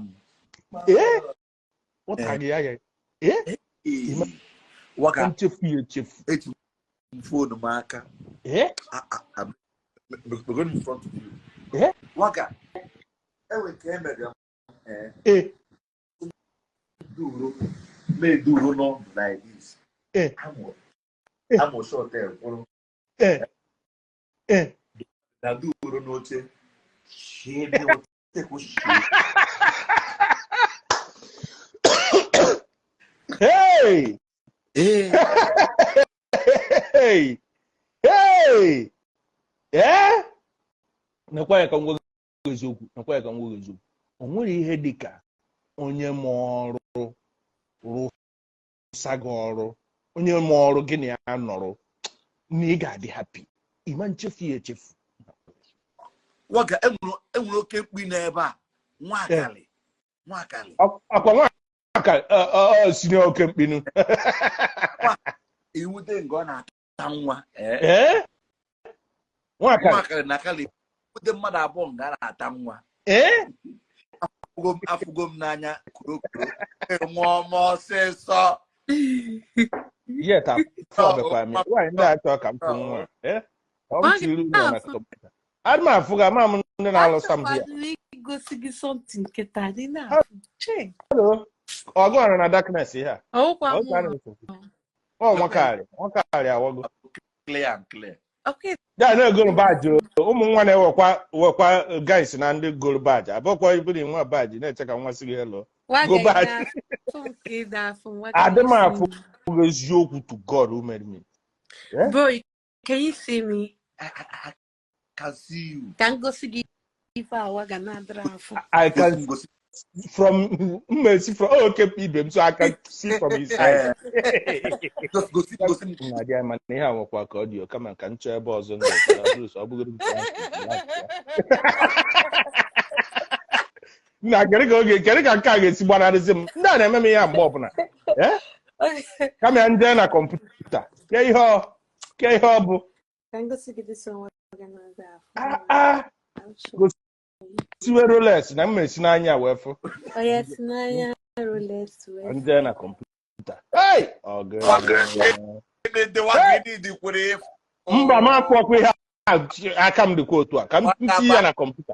waga nchefu etu fonu m aka going in front of you waga enwe ka emere duro no like this I'm short there na duro no che shebe o te ko hey nekwa ya ka ngwa eziokwu nakwa ka nwe eziokwu o nwere ihe dịka onye ma ọrụ rụsa gị ọrụ onye ma ọrụ gị na ya nọrọ na ị ga-adị happy ịma nchefu ya echefu waga enwere oke mkpi n'ebe a nwakali akwa nwaka si n'oke mkpinu iwute ngo na-ata nwa nwakali na kali iwute mmadụ abụọ nga na-ata nwa afụgo m n'anya kurokuro nwa ọma ọsịsọ yet afọbekwa m nwaanyị ndị achọ ka m fụ nwa ọ m tiri nwa na kọmputa adị m afụga ma m ndị na-alụsa m bịa ọgụ ọrụ na darkness ihe a nwakarị awago clear ya na-egolu baji ụmụ nwa na-ewekwa guys na ndị golu baji abụkwa ibiri nwa baji na-eche ka nwa si gị elo go baji adị m afụ eziokwu to God who made me. Bro, can you see me? I can see you. Can go see if I can from okay people, so I can see from his side. Just go see. Nadia man, they have work audio. Come and can share boss on na gere ka ga-esi gbanarịzi m ndị a na-eme m ihe mgbe ọbụla kama ya ndị na kọmputa ke ihe ọ bụ gosiwe Rolex na m esi n'anya wee fụ ndị na kọmputa mba m afọ ọkwa ihe aka m dịkwa otu a ka m tinye ya na kọmputa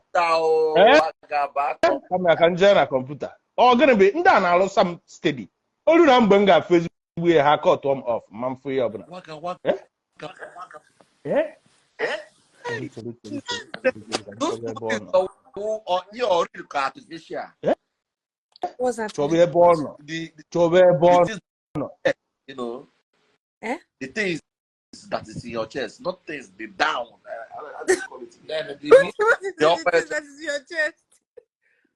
kama ka nje na kọmputa ọ gịnị bụ ndị a na-alụsa m steady olu na mgbe m ga-afụ ezigbo ihe ha cut m off ma m fụ ya ọbụla chọba ebe ọ nọ the thing that is in your chest, not things be down. I just call it. What is that is your chest?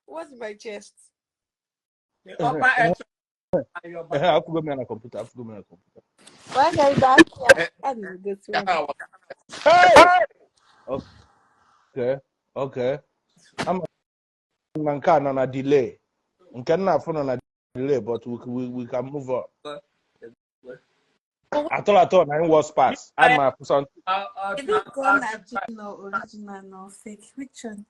What's my chest? I'll go on a computer. Why are you back here? Okay. I'm on a delay. Cannot phone on a delay, but we can move on. I thought I was pass. I'm a son. Is it original or fake? Which one?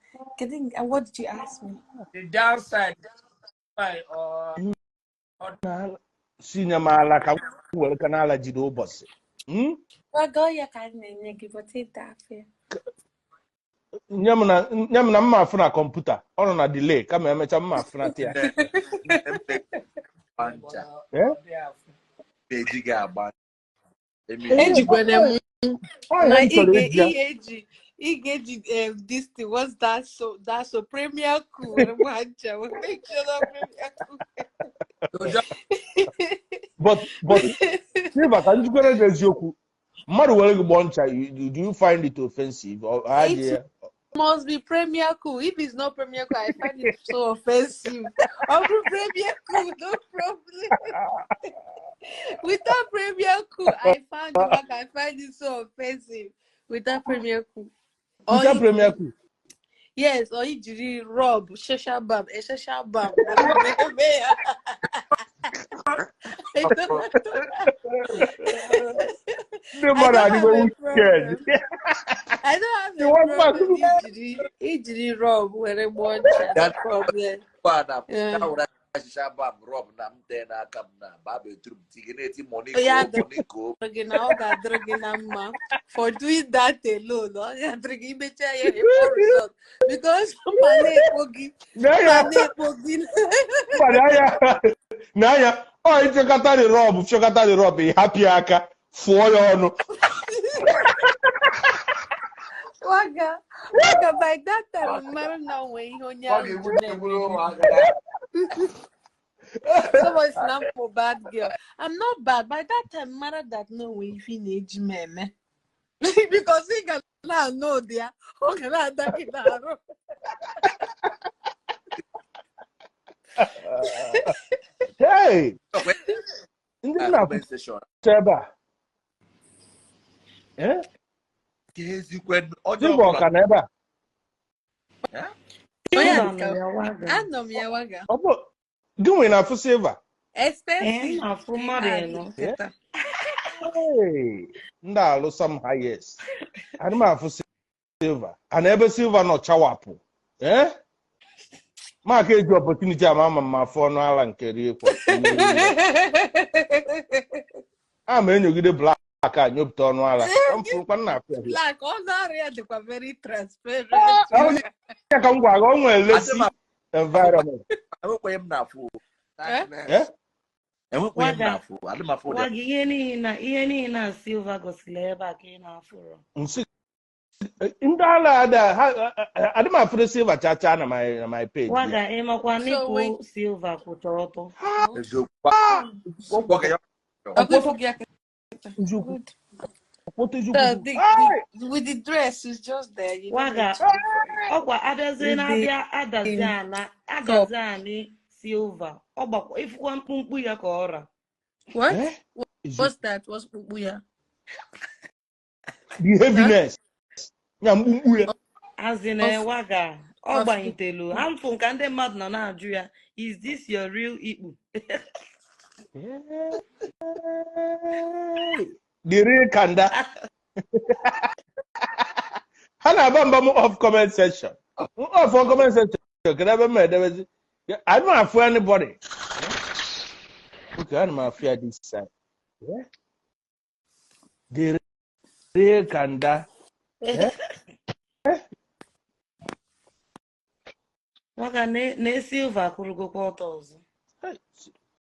What did you ask me? The downside. Senior Malaka will canal Jido boss. Well, go your kind of give or take that. Yamna ma funa computer. On a delay. Come and make a ma funa tia. This thing was that so premier cool. But Silva, can you go to the Zoku? Do you find it offensive or it must be premier cool. If it's not premier cool, I find it so offensive. I'm premier cool, no problem. Without premier cool, I find it so offensive. Without premier cool. Without premier cool. Yes, or you rob, shasha bam. No matter how scared. I don't have a problem. Injury rob when I want that problem. Rob nam then I come now. Baby, money. For doing that alone, because Naya, oh, it's a Katari Rob, happy aka for your Waga, by that time, I'm now weighing on someone's not for bad girl. I'm not bad. By that time, matter that no way if in age meme. Because he can now know there. Okay, Hey, ndị na Seba. Eh? Silva ọka na ebe a. Anọ m ya waga. Ọ bụ gị nwere na afụ Silva. Expensive. Afụ mmadụ ịnọ. Ndị alụ some highest. Adị m afụ Silva. Ana ebe Silva nọ chawapụ. Eh? Maka eji opportunity ama ma afọ ọnụ ala nke rie kwa. Ama enyogide black a nyopụta ọnụ ala. Mfụrụkwa nna afọ ya. Black ọnụ area dịkwa very transparent. Ya ka m gwa gị o nwere lesi environment. Enwekwa m na-afụ. Wag ihe niile na Silva gosiri ebe a ka ị na-afụrụ. Ndị ala adị m afụrụ Silva chacha na my page. Waga ịmakwa n'ikwu Silva kwụcha ọtọ. With the dress, it's just there. You Waga ọkwa adazi na-abịa adazi anyị Silva. Ọ gbakwa ifukwa mkpumkpu ya ka ọra. What? What's that? What's ya? The heaviness. Ya mkpumkpu ya. Azine Waga ọ gbanyitelu. Hamfụ nka ndị mmadụ nọ na-ajụ ya, is this your real ikpu? The real kanda. Ha na-aba mba m off comment section. Off comment section. Can I be I don't have for anybody. Okay, I'm not fear this side. Yeah. The real kanda. Waga ne Silva kwurugokwa ọtọ ọzọ.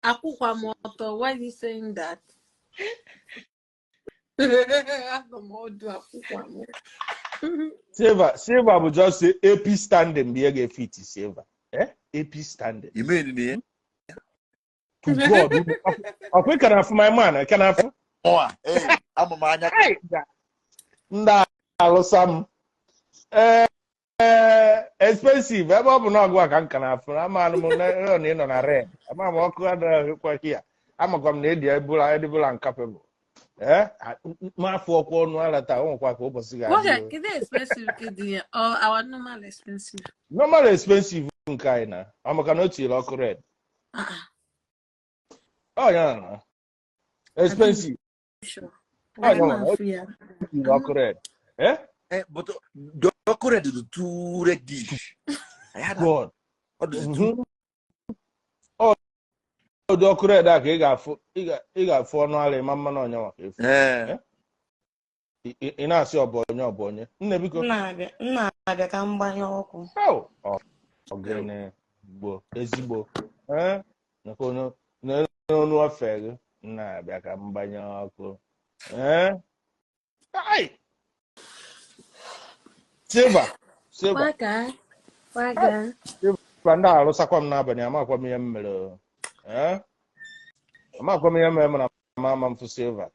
Akwụkwa m ọtọ. Why are you saying that? Silva will just say AP standing be a fit Silva. AP standing. You mean it? To God. Okay, can I have my man? Can I have? Oh, hey, I'm a man. Nah, some expensive. I'm not going to have. I'm on a red. I'm walking here. I'm a community edible and capable. My fork on one at our own quack over cigar. Okay, expensive kid or our normal expensive. Normal expensive kind. I'm a canochi lock red. Oh, yeah. Expensive. Sure. Oh, no. Lock red. But lock red is too red dish. I had God. Oh, do correct that he got for no ale mamma no nyawa. Ina si obonye. Nne biko. Nna abịa ka mgbanye ọkụ. Oh. Ogene gbo ezigbo. Nakọ no afere. Nna abịa ka mgbanye ọkụ. Ai. Silva. Waga. Silva nda alụsakwa m n'abalị amakwa m ihe m mere. I'm not coming here, Mamma for Silva.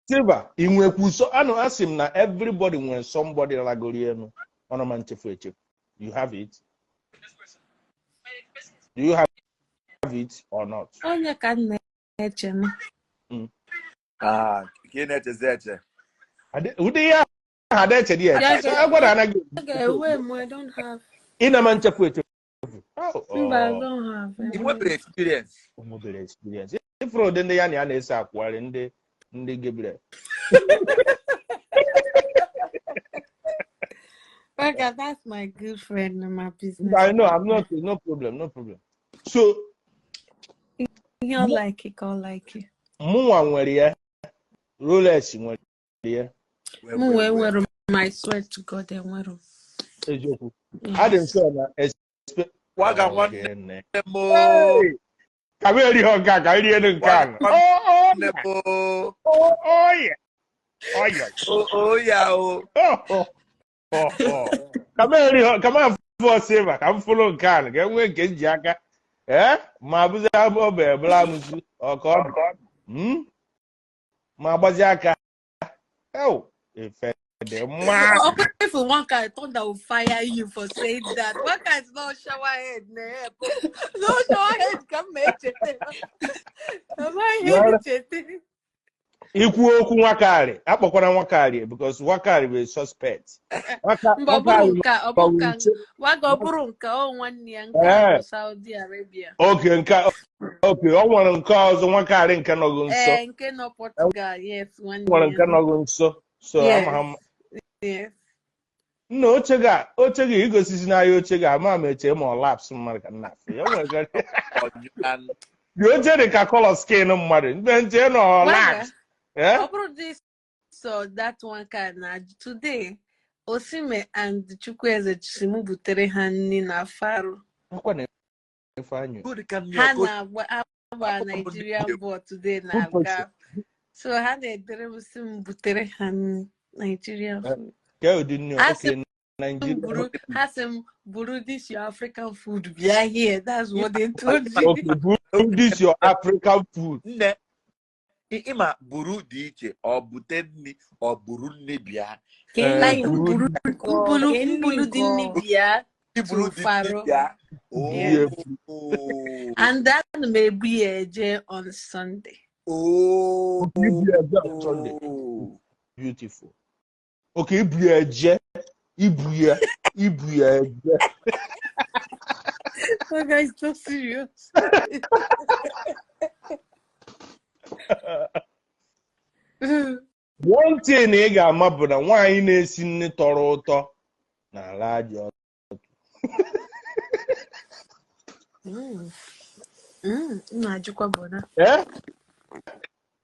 Silva, in Wekuso, I know ask him now. Everybody when somebody like Goriano on a man chip. You have it. Do you have it or not? Oh, you can match him. Kenneth is there. Who they are? Had that idea. I don't have. In a man chip. But I don't have. Mobile experience. If road in the Yan is up while in the Gibre. That's my good friend in my business. I know, I'm not, no problem. So, you like it, or like it. Moon where here, Rolex where here. Where my sweat to God and where. I didn't say that. Waga one more. Come here, you got I didn't can. Oh, yeah. Come here, come on for silver. I'm full of can. Get away, get jacka. Mabuza bobe, blamus or God. Mabazaka. Oh, if if one guy thought that will fire you for saying that, one guy is not shower head. No shower head can make it. Ikwu okwu Nwakari, akpọkwara Nwakari because Nwakari bụ suspect. Saudi Arabia. Okay, ọ nwere nke ọzọ Nwakari nke nọgo nso. Nke nọ Portugal, yes, one nwere nke nọgo nso. So ama yes. No, oche ga igosisi na ya oche ga ama meche ma laps mmadụ ka nna afọ. Ya nwere the oche dị ka color skin mmadụ. Mbe nche no laps. Yeah. So that one kind today Osime and Chukwueze Chimu butere ha nni na Faro. Hana wa Nigerian board today na Gap. So ha na-edere Osim butere ha nni Nigerian food. Hasem buru this your African food. We are here. That's what they told me. Okay, buru this your African food. Ima buru dị iche ọ bute nri ọ buru nne bịa Buru dị nne bịa to Faro. And that may be eje on Sunday. Oh, beautiful. Okay, ibu eje. Oh, guys, so serious. One thing ị ga-ama bụ na nwaanyị na-esi nri tọrọ ụtọ n'ala ajọ ọtọ. Na-ajụkwa bụ na.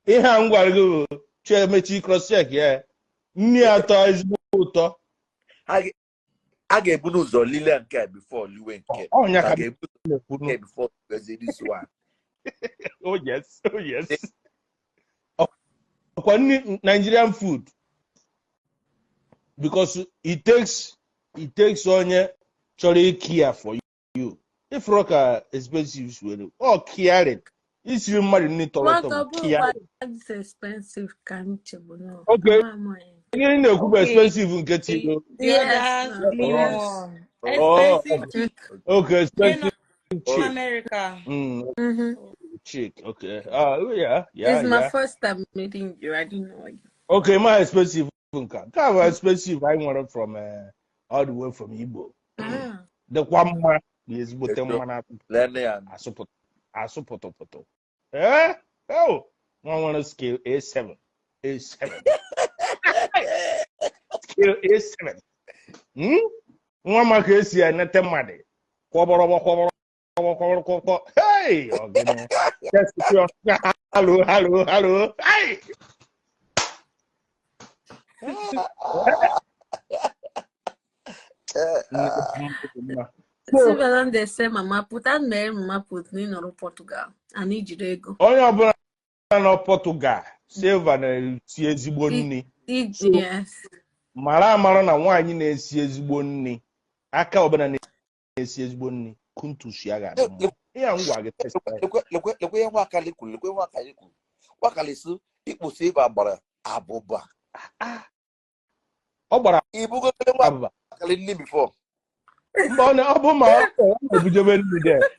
Ihe a m gwara gị bụ emechi cross check ya. Nri atọ ezigbo ụtọ. A ga-ebu n'ụzọ lile nke before liwe nke. Ọnya ka ga-ebu nke before this one. Oh yes. Nigerian food, because it takes onye chọrọ care for you. If rock are expensive, or caring, it's your money need to care. It's expensive, can't you? Okay. Getting the expensive and get you. Yes. Expensive chick. Okay, expensive chick. America. Chick, okay. Yeah. It's my first time meeting you. I didn't know you. Okay, my expensive. Kind of expensive. I wanted from all the way from Igbo. The Kwama is Butemana. I support. Eh? Oh, one want to scale A7. Scale A7. One mark is here, not a money. Hey! Hello. Hey! Silver they say mama put and mama put me in Portugal. I need you to go. Oh, you're no Portugal. Silver na si ezigbo nni. Yes. Mara na nwaanyị na-esi ezigbo nni. Aka ọbụla na-esi ezigbo nni. Kuntu shiaga. Yeah, lekwe wakali wakali su ikpo save bara abụba. Ọ gbara ibugo wakali nni before. Mbona obuma obidobe nni there.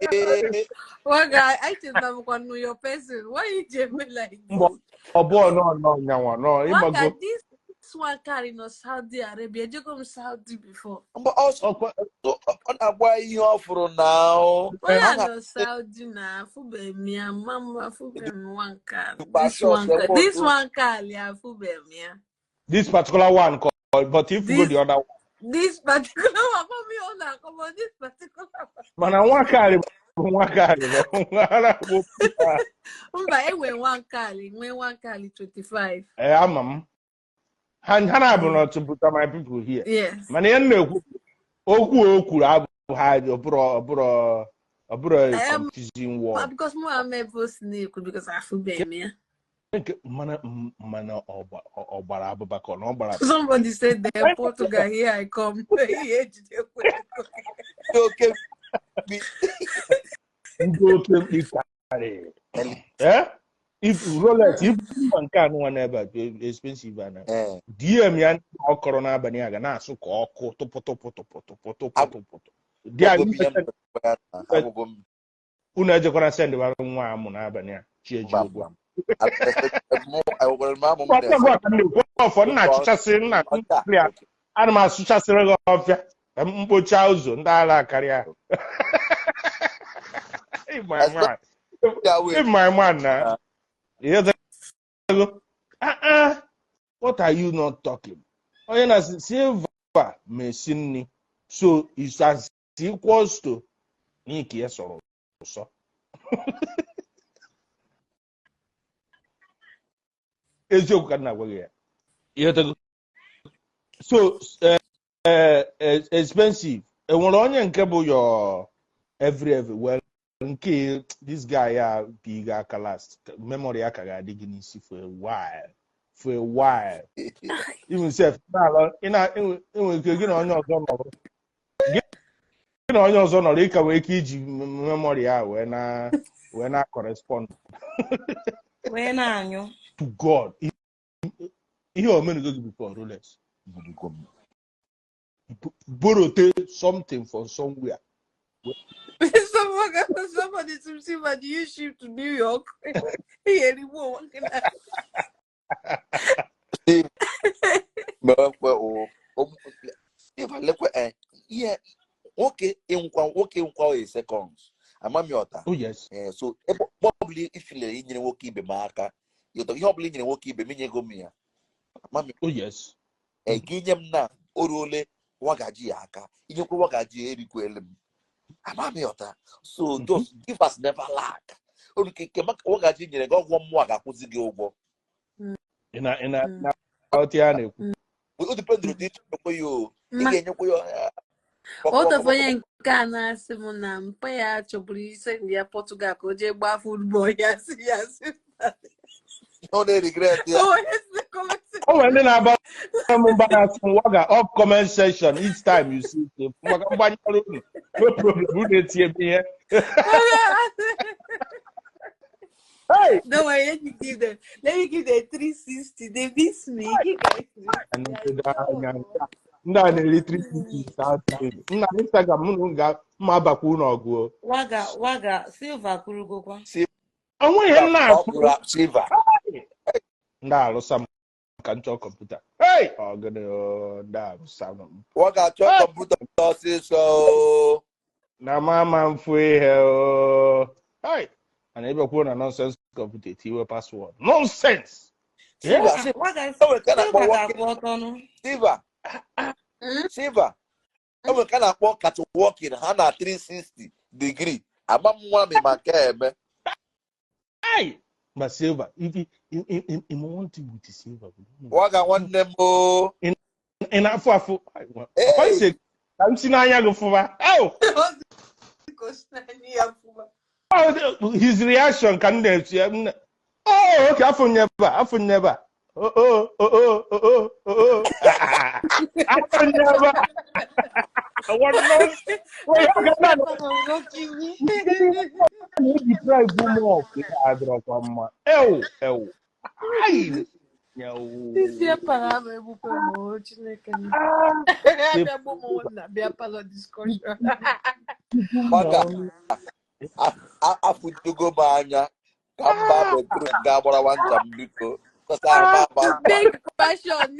Okay. Well, guy, I just never gonna know your person. Why you just like? Obo no. This one carry no Saudi Arabia. You go to Saudi before. But also, why you offer now? Why no Saudi now? Fube mia, mama fube one car. This one car, yeah, fube mia. This particular one, but if you go the other one. This particular one, come on, this particular one. Man, one car. One car. One car, 25. I'm Hana not to put my people here. Yes. Man, Oku had a bro confusing war. Because more I'm able to because I feel baby. Somebody said they're Portugal. Here I come. Okay. Eh? If Rolex, if nke anụ nwa n'ebe expensive ana DM ya ọkọrọ n'abalị a ga na-asụ ka ọkụ tụpụtụpụtụpụtụpụtụpụtụ dị unu ejekwana send bara nwa amụ n'abalị a chi eji ụgwọ nna achụchasị nna ana m asụchasịrị gị ọfịa mkpocha ụzọ ndị agha karịa my man na what are you not talking? Onye na silver mesi nni so it's as equals to n'ike ya sọrọ ụsọ eziokwu ka na-agwa gị ya so expensive enwere onye nke bụ your every well nke this guy ya big aka last memory ya ka ga-adị gị n'isi for a while even self enwere ike gị na onye ọzọ nọrọ ịka wee ike iji memory ya wee na correspond wee na-anyụ to God ihe omenugo gị before Rolex borrow something from somewhere. Somebody to see what you ship to New York. Okay, in a second. Oh yes. So probably if you in woki be marker, you probably in woki be mini gomia. Oh yes. A ginyam na orole wagaji aka. You go wagaji eriquelum. So those give us never lack. Okay, wagaji in a go one more akuzi go. In out here. We depend on it for you. What of a Ghana Simona, pay out your police in the Portugal, could you buy football? Yes. No, they regret. Oh, it's the comment. Oh, and then about Waga up comment section each time you see no problem. Who did see me here? Hey, no, let me give them 360. They miss me. No, electricity na Instagram ga ma bakwu n'ọgụ waga silver kurugokwa onwe ihe na silver nda alụsa ka nchọ kọmputa hey ogene nda alụsa waga chọ kọmputa so na mama mfu ihe hey ana ebe kwuo na nonsense kọmputa tiwe password nonsense waga silver we can walk at walking 360 degree abam nwa me makebe hey but silver if you want to with silver waga nwanne m in afu I say I'm seeing anya go fuba his reaction can okay afu never Oh. I never. I want to know. Wait, you try boom off. I drop on my. Ay. This year, Parame, Bupo, Chicken. Be a palo discussion. I put to go banya. Come back with Gabora one time. Big fashion.